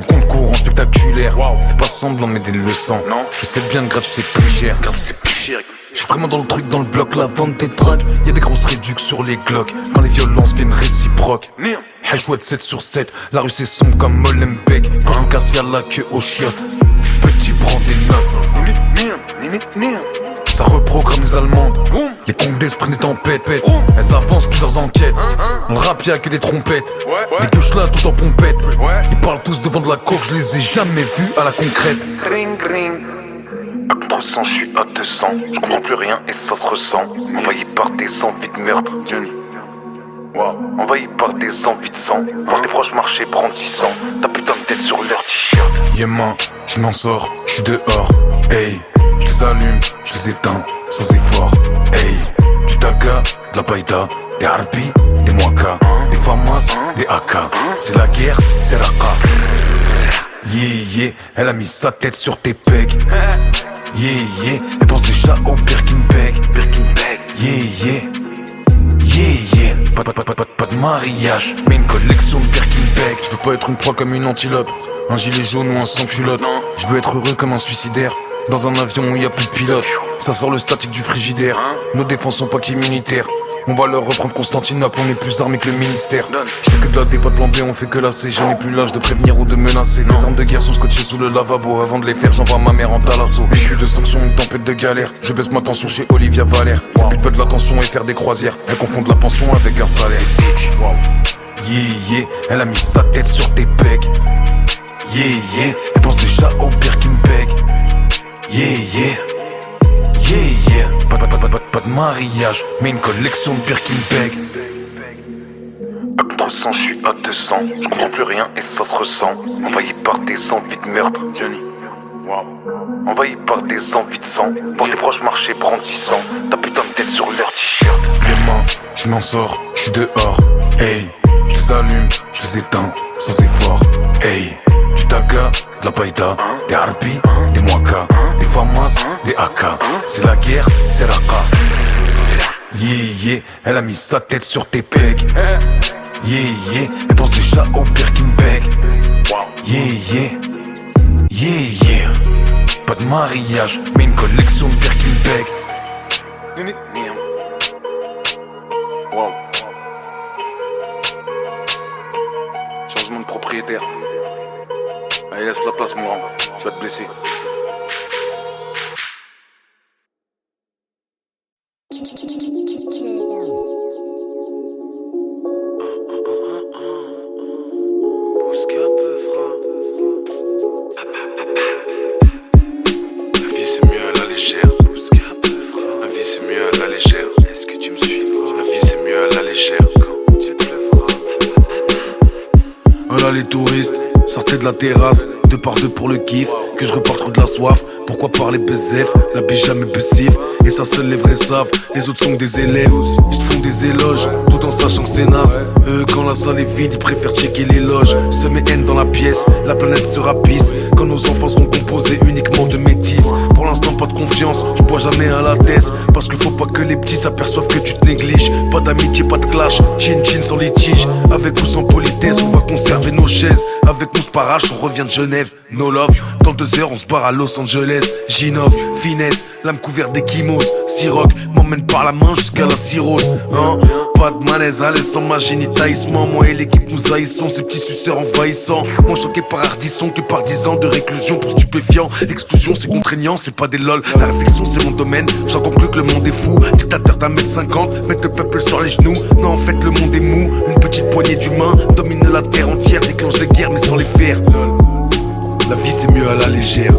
Concours en spectaculaire. Fais pas semblant mais des leçons. Non, je sais bien que gratuit c'est plus cher. Car c'est plus cher. J'suis vraiment dans le truc, dans le bloc, la vente des drogues. Y'a des grosses réductions sur les glocks. Quand les violences viennent réciproques. Hachouette 7 sur 7. La rue c'est sombre comme Molenbeek. Quand j'me casse y'a la queue aux chiottes. Petit prends des notes. ça reprogramme les Allemandes. Les condés se prennent des tempêtes. Elles avancent plusieurs enquêtes. Dans le rap y'a que des trompettes. Des gueuches là tout en pompette. Ils parlent tous devant de la coque, je les ai jamais vus à la concrète. Ring ring. À contre-sang, je suis à 200. Je comprends plus rien et ça se ressent. Envahi par des envies de meurtre. Johnny. Wow. Envahi par des envies de sang. Voir tes proches marcher brandissant ta putain de tête sur leur t-shirt. Yéman, je m'en sors, je suis dehors. Hey, je les allume, je les éteins sans effort. Hey, du taka, de la païda, des harpies, des moaka, des famas, des AK. C'est la guerre, c'est la raka. Yeah, elle a mis sa tête sur tes pegs. Yeah, elle pense déjà au Birkin Bag. Yeah, pas de mariage, mais une collection de Birkin Bag. Je veux pas être une proie comme une antilope, un gilet jaune ou un sans-culotte. Je veux être heureux comme un suicidaire, dans un avion où y a plus de pilote. Ça sort le statique du frigidaire, nos défenses sont pas qu'immunitaires. On va leur reprendre Constantinople, on est plus armés que le ministère. Je fais que de la D, pas de plan B, on fait que la C. J'en ai plus l'âge de prévenir ou de menacer. Les armes de guerre sont scotchées sous le lavabo. Avant de les faire, j'envoie ma mère en talasso. Véhicule de sanctions, une tempête de galère. Je baisse ma tension chez Olivia Valère. Sa pute veut de l'attention et faire des croisières. Elle confond de la pension avec un salaire. Yeah, elle a mis sa tête sur tes pegs. Yeah, elle pense déjà au Birkin Bag. Yeah, pas de mariage, mais une collection de Birkin Bag. À contre-sang, je suis à 200. Je comprends plus rien et ça se ressent. Envahi par des envies de meurtre. Johnny. Wow. Envahi par des envies de sang. Voir tes proches marcher brandissant ta putain de tête sur leur t-shirt. Les mains, je m'en sors, je suis dehors. Hey, je les allume, je les éteins sans effort. Hey, du taka, de la païda, des harpies, des moaka, des famas, des AK. C'est la guerre, c'est la raka. Yeah, elle a mis sa tête sur tes pegs. Yeah, elle pense déjà au Birkin Bag. Yeah, pas de mariage, mais une collection de Birkin Bag. Wow. Changement de propriétaire. Allez, laisse la place, moi, tu vas te blesser. La vie c'est mieux à la légère. La vie c'est mieux à la légère. Est-ce que tu me suis? La vie c'est mieux à la légère. Quand tu pleuveras. Voilà les touristes, sortez de la terrasse, 2 par 2 pour le kiff. Que je repars trop de la soif. Pourquoi parler BZF, la bise jamais bussif. Et ça seuls les vrais savent, les autres sont que des élèves. Ils se font des éloges, tout en sachant que c'est naze. Eux quand la salle est vide, ils préfèrent checker les loges. Semer haine dans la pièce, la planète sera pisse. Quand nos enfants seront composés uniquement de métis. Pour l'instant pas de confiance, je bois jamais à la tête. Parce qu'il faut pas que les petits s'aperçoivent que tu te négliges. Pas d'amitié, pas de clash, chin chin sans litige. Avec ou sans politesse, on va conserver nos chaises. Avec nous sparache, on revient de Genève. No love, dans 2 heures on se barre à Los Angeles. Ginov, finesse, l'âme couverte d'échymoses. Siroc m'emmène par la main jusqu'à la cirrhose. Hein? Pas de malaise, à l'aise sans magie ni taillissement. Moi et l'équipe nous haïssons, ces petits suceurs envahissants. Moins choqués par Ardisson que par 10 ans de réclusion pour stupéfiants. L'exclusion c'est contraignant, c'est pas des lol. La réflexion c'est mon domaine, j'en conclus que le monde est fou. Dictateur d'1m50, mettre le peuple sur les genoux. Non en fait le monde est mou, une petite poignée d'humains domine la terre entière, déclenche des guerres mais sans les faire. La vie c'est mieux à la légère.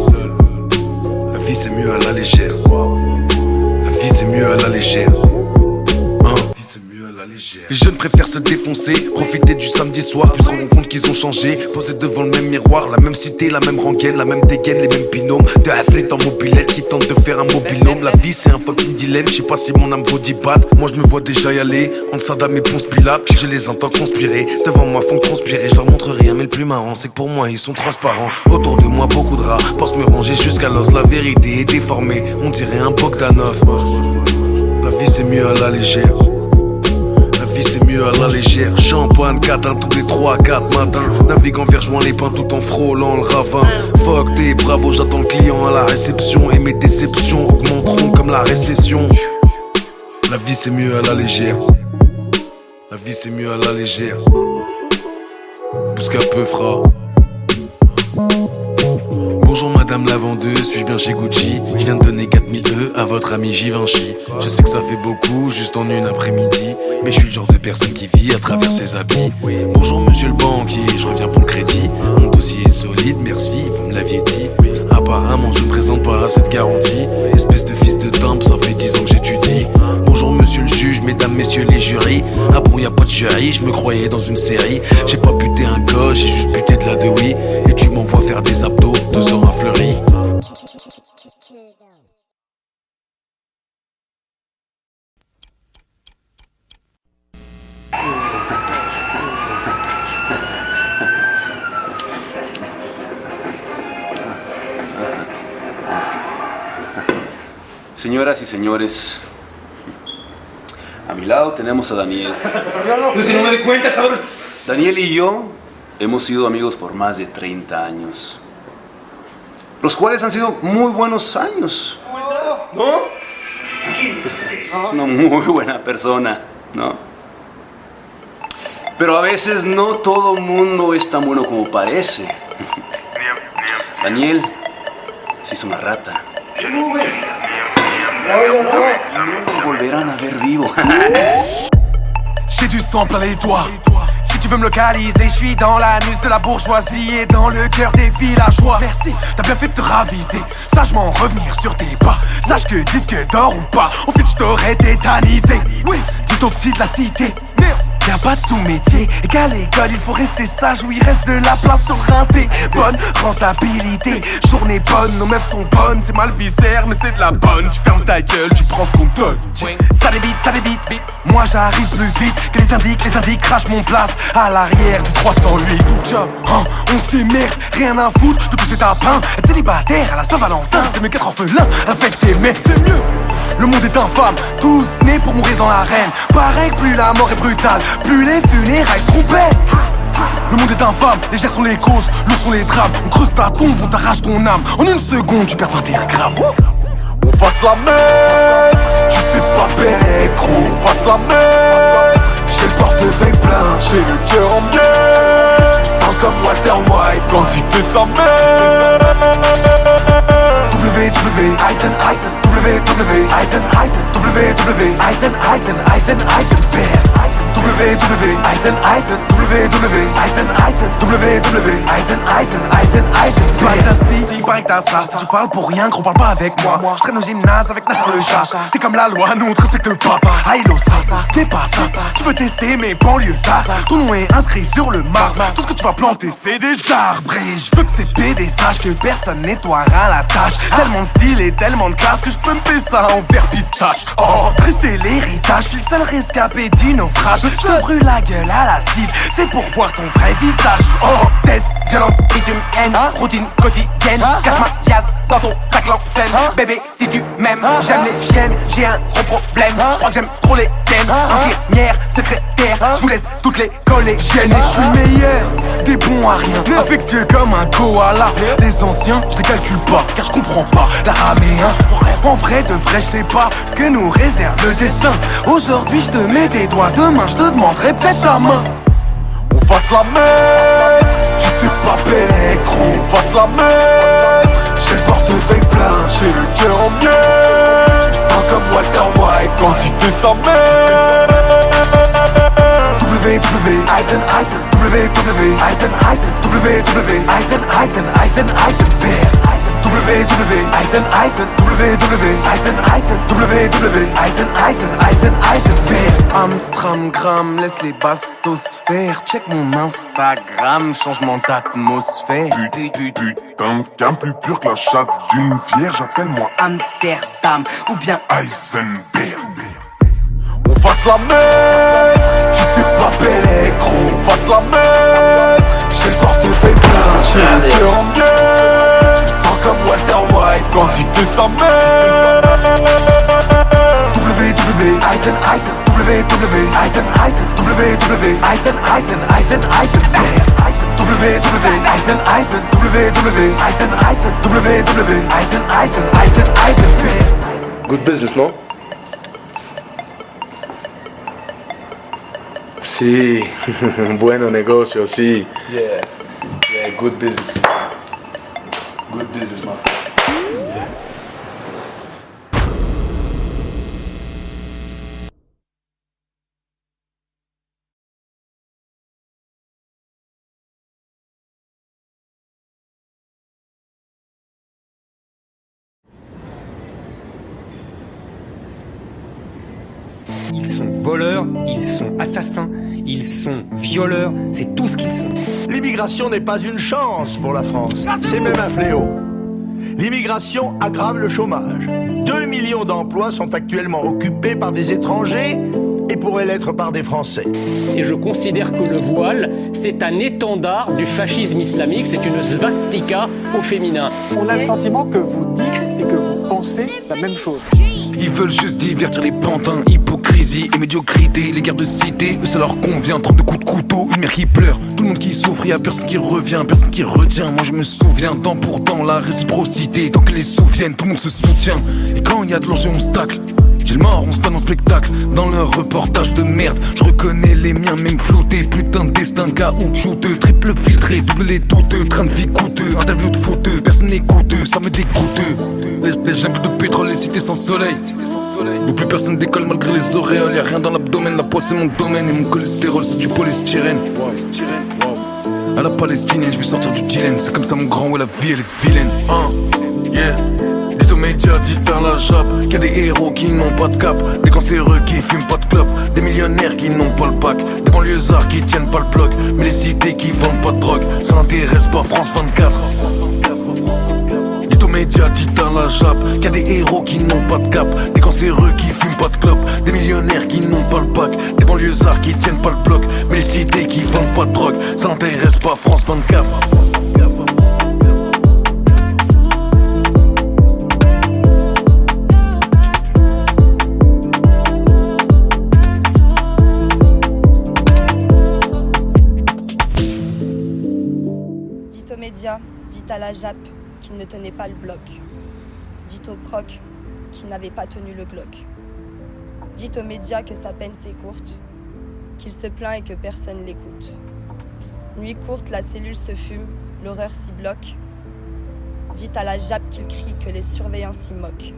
La vie c'est mieux à la légère. La vie c'est mieux à la légère. Hein? La vie c'est mieux à la légère. Les jeunes préfèrent se défoncer, profiter du samedi soir, puis se rendre compte qu'ils ont changé. Posés devant le même miroir, la même cité, la même rengaine, la même dégaine, les mêmes binômes. De athlètes en mobilette qui tentent de faire un mobilhome. La vie c'est un fucking dilemme, je sais pas si mon âme vaut 10 bahts. Moi je me vois déjà y aller, entre Saddam et Ponce Pilate. Je les entends conspirer, devant moi font transpirer. Je leur montre rien mais le plus marrant c'est que pour moi ils sont transparents. Autour de moi beaucoup de rats, pense me ranger jusqu'à l'os. La vérité est déformée, on dirait un Bogdanov. La vie c'est mieux à la légère. La vie c'est mieux à la légère. Champagne, catin tous les 3 à 4 matins. Naviguant vers joint les pins tout en frôlant le ravin. Fuck t'es bravo, j'attends le client à la réception. Et mes déceptions augmenteront comme la récession. La vie c'est mieux à la légère. La vie c'est mieux à la légère. Bousca peu fera. Bonjour madame la vendeuse, suis-je bien chez Gucci? Je viens de donner 4000 E à votre ami Givenchy. Je sais que ça fait beaucoup, juste en une après-midi, mais je suis le genre de personne qui vit à travers ses habits. Bonjour monsieur le banquier, je reviens pour le crédit. Mon dossier est solide, merci, vous me l'aviez dit. Apparemment je ne présente pas à cette garantie. Espèce de fils de timbre, ça fait 10 ans que j'étudie. Bonjour monsieur le juge, mesdames, messieurs les jurys. Ah bon, y a pas de jury, je me croyais dans une série. J'ai pas buté un coche, j'ai juste buté de la de oui. Et tu m'envoies faire des abdos, 2 ans à Fleury. Señoras y señores, a mi lado tenemos a Daniel. No, si no me doy cuenta, cabrón. Daniel y yo hemos sido amigos por más de 30 años, los cuales han sido muy buenos años. ¿No? Es una muy buena persona, ¿no? Pero a veces no todo mundo es tan bueno como parece. Daniel se hizo una rata. No lo volverán a ver vivo. J'ai du sang plein les doigts. Si tu veux me localiser, je suis dans l'anus de la bourgeoisie et dans le cœur des villageois. Merci, t'as bien fait de te raviser. Sagement revenir sur tes pas. Sache que disque d'or ou pas, au fait je t'aurais tétanisé. Oui, dis au petit de la cité. Y'a pas de sous-métier, et qu'à l'école il faut rester sage où il reste de la place sur le rinté. Bonne rentabilité, journée bonne, nos meufs sont bonnes. C'est mal viscère mais c'est de la bonne. Tu fermes ta gueule, tu prends ce qu'on te donne. Ça débite, moi j'arrive plus vite que les indiques crachent mon place à l'arrière du 308. Hein, on se démerde, rien à foutre de toucher ta pain. Être célibataire à la Saint-Valentin, c'est mieux qu'être orphelin avec tes mecs, c'est mieux. Le monde est infâme, tous nés pour mourir dans l'arène. Pareil que plus la mort est brutale, plus les funérailles seront belles. Le monde est infâme, légères sont les causes, lourds sont les drames. On creuse ta tombe, on t'arrache ton âme. En une seconde, tu perds 21 grammes. On va te la mettre, si tu fais pas belle, gros. On va te la mettre, j'ai le portefeuille plein, j'ai le cœur en miettes. Je me sens comme Walter White quand il fait sa mère. Eisen, il paraît que t'as ça. Si tu parles pour rien, gros, parle pas avec moi. Je traîne au gymnase avec Nasser le chat. T'es comme la loi, nous on te respecte pas. Aïlo, ça, t'es pas ça. Tu veux tester mes banlieues, ça. Ton nom est inscrit sur le marbre. Tout ce que tu vas planter, c'est des arbres. Et je veux que ces PD sachent que personne nettoiera la tâche. Tellement de style et tellement de classe que je peux me payer ça en verre pistache. Oh, triste est l'héritage, je suis le seul rescapé du naufrage. Je te brûle la gueule à l'acide, c'est pour voir ton vrai visage. Oh, test, violence, bitume, haine, routine quotidienne. Cache ma liasse dans ton sac Lancel. Bébé, si tu m'aimes, j'aime les chiennes, j'ai un gros problème. Je crois que j'aime trop les thèmes. Infirmière, secrétaire, je vous laisse toutes les collégiennes. Et je suis meilleur, des bons à rien, affectueux comme un koala. Les anciens, je les calcule pas, car je comprends pas l'araméen. En vrai de vrai, je sais pas ce que nous réserve le destin. Aujourd'hui, je te mets des doigts, demain, je te demanderai peut-être ta main. On va te la mettre, si tu fais pas belle, gros. On va te la mettre, j'ai le portefeuille plein, j'ai le cœur en miettes. Je me sens comme Walter White quand il fait sa mère. Eisen, Amstram gram, laisse les bastos faire. Check mon Instagram, changement d'atmosphère. Putain, qu'un plus pur que la chatte d'une vierge, appelle-moi Amsterdam ou bien Heisenberg. On va te la mettre, si tu fais pas belle, gros. On va te la mettre, j'ai le portefeuille plein, j'ai le cœur en miettes. Je me sens comme Walter White quand il fait sa mère. Good business, no? Sí, bueno negocio, sí. Yeah, good business. Good business, my friend. Yeah. Ils sont voleurs, ils sont assassins, ils sont violeurs, c'est tout ce qu'ils sont. L'immigration n'est pas une chance pour la France, c'est même un fléau. L'immigration aggrave le chômage. 2 millions d'emplois sont actuellement occupés par des étrangers et pourraient l'être par des Français. Et je considère que le voile, c'est un étendard du fascisme islamique, c'est une svastika au féminin. On a le sentiment que vous dites et que vous pensez la même chose. Ils veulent juste divertir les pantins, hypocrisie et médiocrité, les guerres de cité, eux ça leur convient, 32 coups de couteau, une mère qui pleure, tout le monde qui souffre, y'a personne qui revient, personne qui retient, moi je me souviens, temps pour temps, la réciprocité, tant que les souviennent, tout le monde se soutient, et quand y a de l'enjeu on se tacle. J'ai le mort, on se fait en spectacle, dans leur reportage de merde, je reconnais les miens même floutés, putain de destin caoutchouteux, triple filtré, double les douteux, train de vie coûteux, interview de fauteux, personne n'écoute, ça me dégoûte. Les jungles de pétrole, les cités sans soleil. Où plus personne décolle malgré les auréoles. Y'a rien dans l'abdomen, la poids c'est mon domaine. Et mon cholestérol c'est du polystyrène. À la palestinienne, je vais sortir du dilemme. C'est comme ça mon grand, ouais la vie elle est vilaine. Yeah. Dites aux médias, dites à la jappe qu'il y a des héros qui n'ont pas de cap, des cancéreux qui fument pas de clope, des millionnaires qui n'ont pas le pack, des banlieusards qui tiennent pas le bloc, mais les cités qui vendent pas de drogue, ça n'intéresse pas France 24. Médias, dites à la jappe qu'il y a des héros qui n'ont pas de cap, des cancéreux qui fument pas de clope, des millionnaires qui n'ont pas le pack, des banlieusards qui tiennent pas le bloc, mais les cités qui vendent pas de drogue, ça n'intéresse pas France 24. Dites aux médias, dites à la jappe qu'il ne tenait pas le bloc. Dites au proc qu'il n'avait pas tenu le Glock. Dites aux médias que sa peine c'est courte, qu'il se plaint et que personne l'écoute. Nuit courte, la cellule se fume, l'horreur s'y bloque. Dites à la jappe qu'il crie que les surveillants s'y moquent.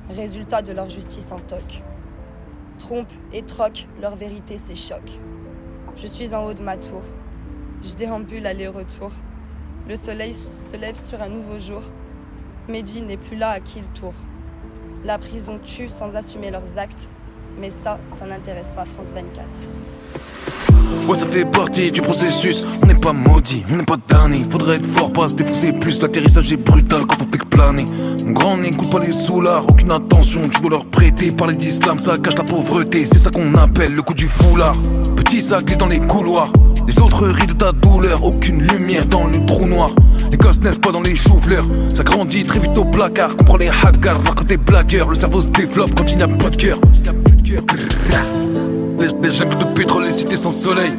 Résultat de leur justice en toc. Trompe et troque, leur vérité s'échoque. Je suis en haut de ma tour, je déambule aller-retour. Le soleil se lève sur un nouveau jour. Mehdi n'est plus là à qui il tourne. La prison tue sans assumer leurs actes. Mais ça n'intéresse pas France 24. Ouais, ça fait partie du processus. On n'est pas maudit, on n'est pas damné. Faudrait être fort, pas se défoncer plus. L'atterrissage est brutal quand on fait que planer. Mon grand n'écoute pas les soulards, aucune attention, tu dois leur prêter. Parler d'islam, ça cache la pauvreté. C'est ça qu'on appelle le coup du foulard. Petit, ça glisse dans les couloirs. Les autres rient de ta douleur, aucune lumière dans le trou noir. Les gosses naissent pas dans les choux-fleurs, ça grandit très vite au placard. Comprends les hackers, voir quand t'es blagueur. Le cerveau se développe quand il n'y a pas de cœur. Les jungles de pétrole, les cités sans soleil.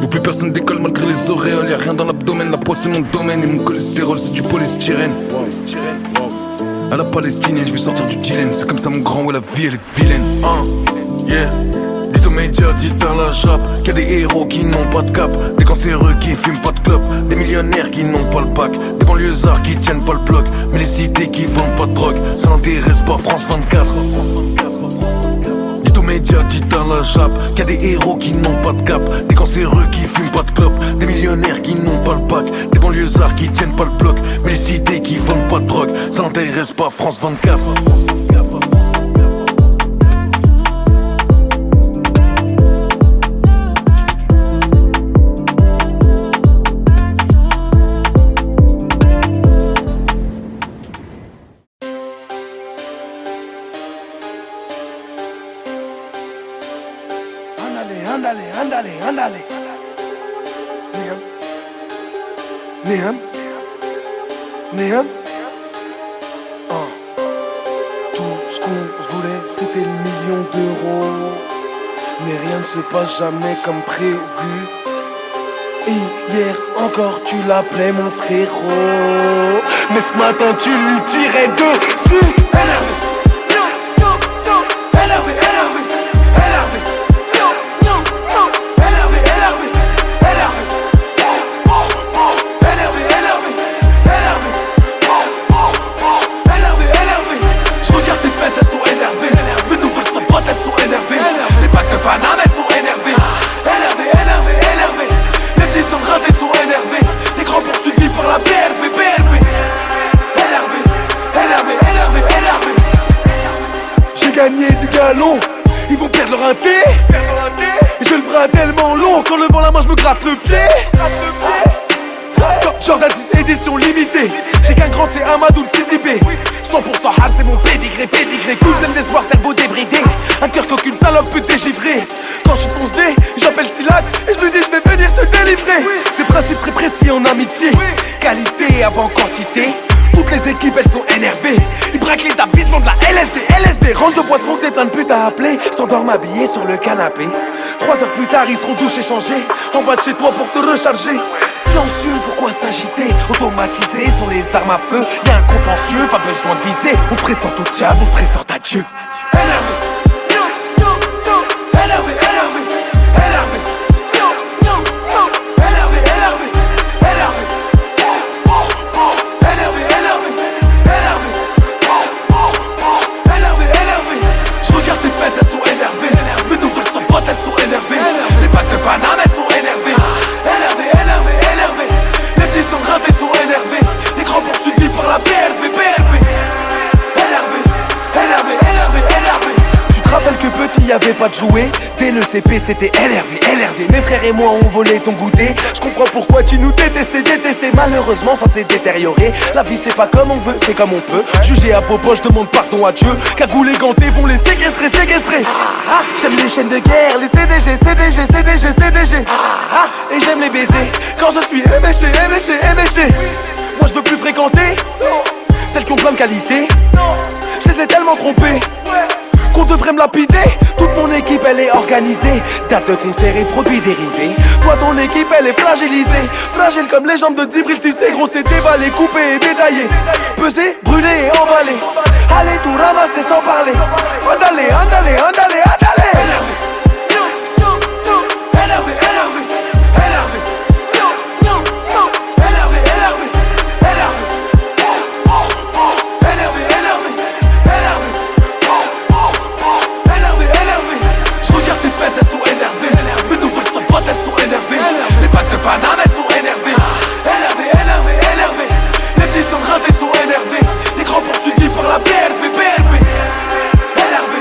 Où plus personne décolle malgré les auréoles. Y'a rien dans l'abdomen, la poids c'est mon domaine. Et mon cholestérol c'est du polystyrène. À la palestinienne, je vais sortir du dilemme. C'est comme ça mon grand, ouais la vie elle est vilaine. Yeah. Dites aux médias, dites à la jappe qu'il y a des héros qui n'ont pas de cap, des cancéreux qui fument pas de clope, des millionnaires qui n'ont pas le pack, des banlieusards qui tiennent pas le bloc, mais les cités qui vendent pas de drogue, ça n'intéresse pas France 24. Dites aux médias, dites à la jappe qu'il y a des héros qui n'ont pas de cap, des cancéreux qui fument pas de clope, des millionnaires qui n'ont pas le pack, des banlieusards qui tiennent pas le bloc, mais les cités qui vendent pas de drogue, ça n'intéresse pas France 24. Ándale. Niam. Tout ce qu'on voulait, c'était le million d'euros. Mais rien ne se passe jamais comme prévu. Hier encore tu l'appelais mon frérot, mais ce matin tu lui tirais dessus. me gratte le pied. Jordan 6 édition limitée. J'ai qu'un grand, c'est Amadou Sidibé. 100% hard, c'est mon pédigré. Coup plein d'espoir, cerveau débridé. Un cœur qu'aucune salope peut dégivrer. Quand je fonce D, j'appelle Silax et je lui dis je vais venir te délivrer. Des principes très précis en amitié. Qualité avant quantité. Toutes les équipes elles sont énervées. Ils braquent l'établissement de la LSD. Rentre de boîte fonce, des plein de putes à appeler. S'endorment habillés sur le canapé. 3 heures plus tard ils seront tous échangés. En bas de chez toi pour te recharger. Silencieux, pourquoi s'agiter? Automatisé sont les armes à feu. Y'a un contentieux, pas besoin de viser. On présente au diable, on présente à Dieu. Énervé. Elles sont énervées, les packs de Paname elles sont énervées. Énervées. Les petits sont grattés, sont énervés. Les grands poursuivis par la BLP. Énervé. Tu te rappelles que petit y'avait pas de jouet? Dès le CP c'était énervé. Mes frères et moi on volé ton goûter. Je comprends pourquoi tu nous détestais. Malheureusement ça s'est détérioré. La vie c'est pas comme on veut, c'est comme on peut. Jugé à Popo, je demande pardon à Dieu. Cagoulés gantés vont les séquestrer. J'aime les chaînes de guerre, les CDG. Et j'aime les baiser quand je suis éméché. Moi je veux plus fréquenter celles qui ont plein de qualités. Je les ai tellement trompées qu'on devrait me lapider. Toute mon équipe elle est organisée. Date de concert et produits dérivés. Toi ton équipe elle est fragilisée. Fragile comme les jambes de Djibril Cissé. Gros c'est déballé, coupé et détaillé. Pesé, brûlé et emballé. Allez tout ramasser sans parler. Andale. Elles sont énervées, les packs de Paname elles sont énervées. Énervées. Les petits sont grattés, sont énervés. Les grands poursuivis par la BLP. Énervé.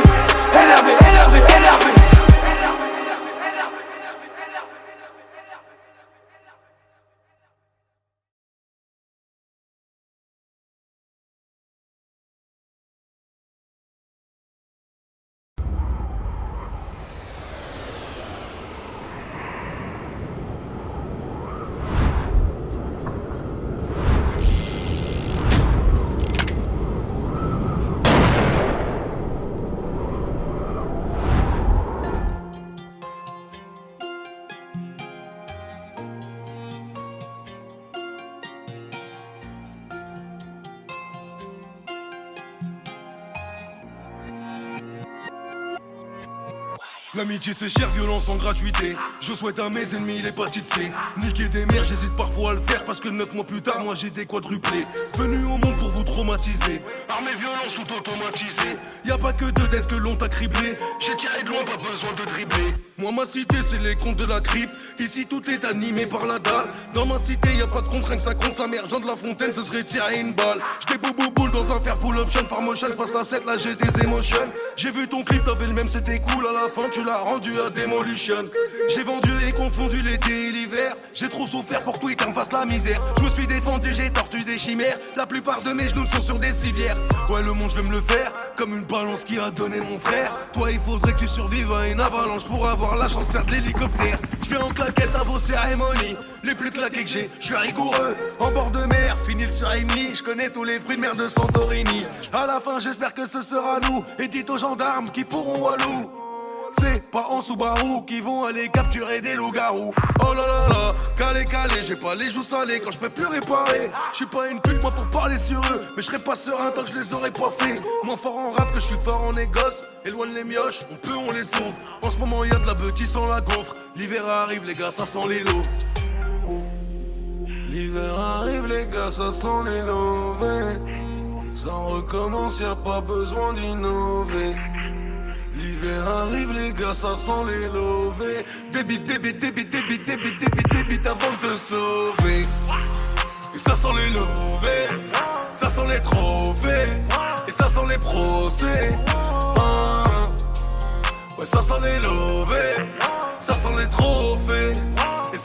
L'amitié c'est cher, violence en gratuité. Je souhaite à mes ennemis l'hépatite C. Niquer des mères, j'hésite parfois à le faire parce que 9 mois plus tard, moi j'ai des quadruplés. Venu au monde pour vous traumatiser. Armée violence tout automatisée. Y'a pas que deux dettes que l'on t'a criblé. J'ai tiré de loin, pas besoin de dribbler. Moi ma cité c'est les comptes de la crypte. Ici tout est animé par la dalle. Dans ma cité y'a pas de contrainte, ça compte sa mère. Jean de la Fontaine ce serait tirer une balle. J'étais boule dans un fer full option. Farmotion, passe la 7, là j'ai des émotions. J'ai vu ton clip, t'avais le même, c'était cool. À la fin tu l'as rendu à Demolition. J'ai vendu et confondu l'été et l'hiver. J'ai trop souffert pour que Twitter me fasse la misère. Je me suis défendu, j'ai tordu des chimères. La plupart de mes genoux sont sur des civières. Ouais le monde je vais me le faire comme une balance qui a donné mon frère. Toi il faudrait que tu survives à une avalanche pour avoir la chance de faire de l'hélicoptère. Je viens en claquette à vos cérémonies. Les plus claqués que j'ai, je suis rigoureux. En bord de mer, finir sur Rimini. Je connais tous les fruits de mer de Santorini. À la fin j'espère que ce sera nous. Et dites aux gendarmes qui pourront walou. C'est pas en Subaru qui vont aller capturer des loups-garous. Oh là là là, calé, j'ai pas les joues salées quand je peux plus réparer. Je suis pas une pute moi pour parler sur eux, mais je serai pas serein tant que je les aurais pas fait. Moins fort en rap que je suis fort en négoce. Éloigne les mioches, on les sauve. En ce moment y'a de la beuh qui sent la gaufre. L'hiver arrive les gars, ça sent les lots. L'hiver arrive les gars, ça sent les lovés. Ça recommence, y'a pas besoin d'innover. L'hiver arrive les gars, ça sent les lovés. Débite avant de te sauver. Et ça sent les lovés, ça sent les trophées. Et ça sent les procès. Ouais ça sent les lovés, ça sent les trophées. Et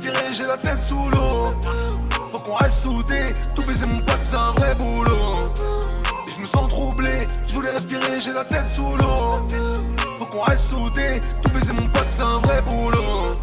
respirer, j'ai la tête sous l'eau. Faut qu'on reste soudés, tout baiser mon pote c'est un vrai boulot. Et je me sens troublé, je voulais respirer, j'ai la tête sous l'eau. Faut qu'on reste soudés, tout baiser mon pote c'est un vrai boulot.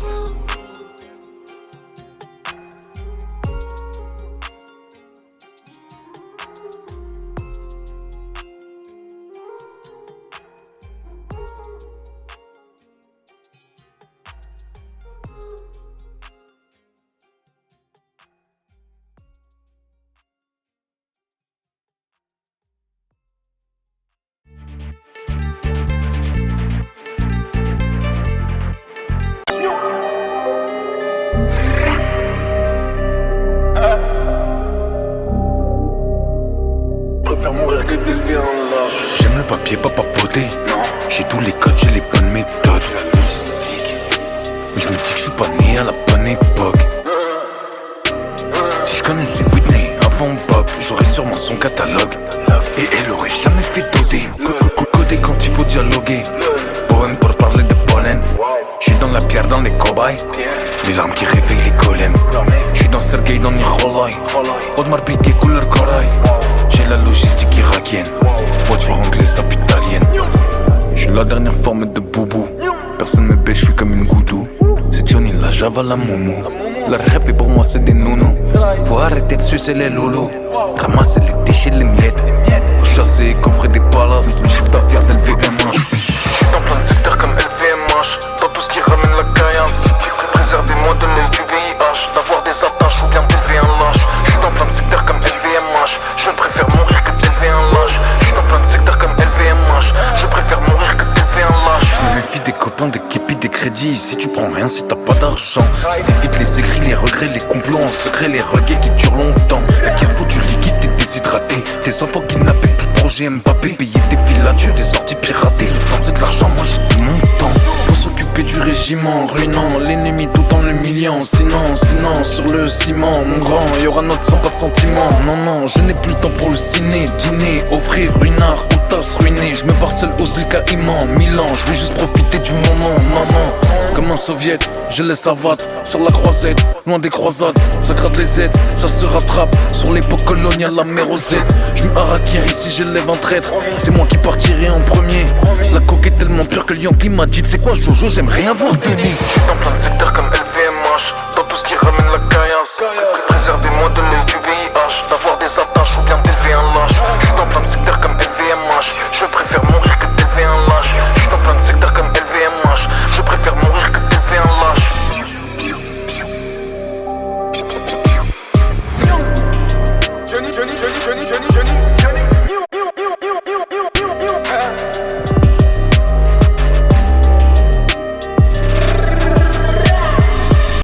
Préfère mourir que d'élever un lâche. J'aime le papier, pas papoter. J'ai tous les codes, j'ai les bonnes méthodes. Mais je me dis que je suis pas né à la bonne époque. Si je connaissais Whitney avant Bob, j'aurais sûrement son catalogue. Et elle aurait jamais fait doder. Coder quand il faut dialoguer. Poème pour parler de pollen. J'suis dans la pierre, dans les cobayes. Les larmes qui réveillent les golems. J'suis dans Sergei, dans Nikolai. Audemars Piguet, couleur corail. J'ai la logistique irakienne. Voiture anglaise, tape italienne. J'suis la dernière forme de boubou. Personne me baisse, j'suis comme une goudou. C'est Johnny, la Java, la Moumou. La rap et pour moi c'est des nounous. Faut arrêter de sucer les loulous. Ramasser les déchets, les miettes. Faut chasser et coffrer des palaces. Le chiffre d'affaires d'LVMH. J'suis dans plein de secteurs comme LVMH. Dans tout ce qui ramène la caillasse. Préservez-moi de l'aile du VIH. D'avoir des attaches ou bien d'élever un lâche. J'suis dans plein de secteurs comme LVMH. Je préfère mourir que d'élever un lâche. J'suis dans plein de secteurs comme LVMH. Je préfère mourir que d'élever un lâche. Je me méfie des copains, des képis, des crédits. Si tu prends rien, si t'as pas d'argent. Ça évite les écrits, les regrets, les complots en secret, les regrets qui durent longtemps. La guerre faut du liquide, t'es déshydraté. Tes enfants kidnappés, plus de projet Mbappé. Payer des filatures, des sorties piratées. Le temps c'est de l'argent, moi j'ai tout mon temps. Faut s'occuper du régiment, ruinant l'ennemi tout en l'humiliant. Sinon, sur le ciment, mon grand, y'aura notre sang, pas de sentiments. Non, je n'ai plus le temps pour le ciné, dîner, offrir, ruinard, ou tasse ruinée. Je me barre seul aux îles Caïmans, Milan, je veux juste profiter du moment, maman. Comme un soviet, je laisse abattre sur la croisette, loin des croisades, ça gratte les aides, ça se rattrape. Sur l'époque coloniale, la mer aux aides. Je me harakiri si je lève un traître, c'est moi qui partirai en premier. La coque est tellement pure que Yankee m'a dit, c'est quoi Jojo, j'aimerais avoir donné. J'suis dans plein de secteurs comme LVMH. Dans tout ce qui ramène la caillasse. Préservez-moi de l'aile du VIH. D'avoir des attaches ou bien d'élever un lâche. J'suis dans plein de secteurs comme LVMH.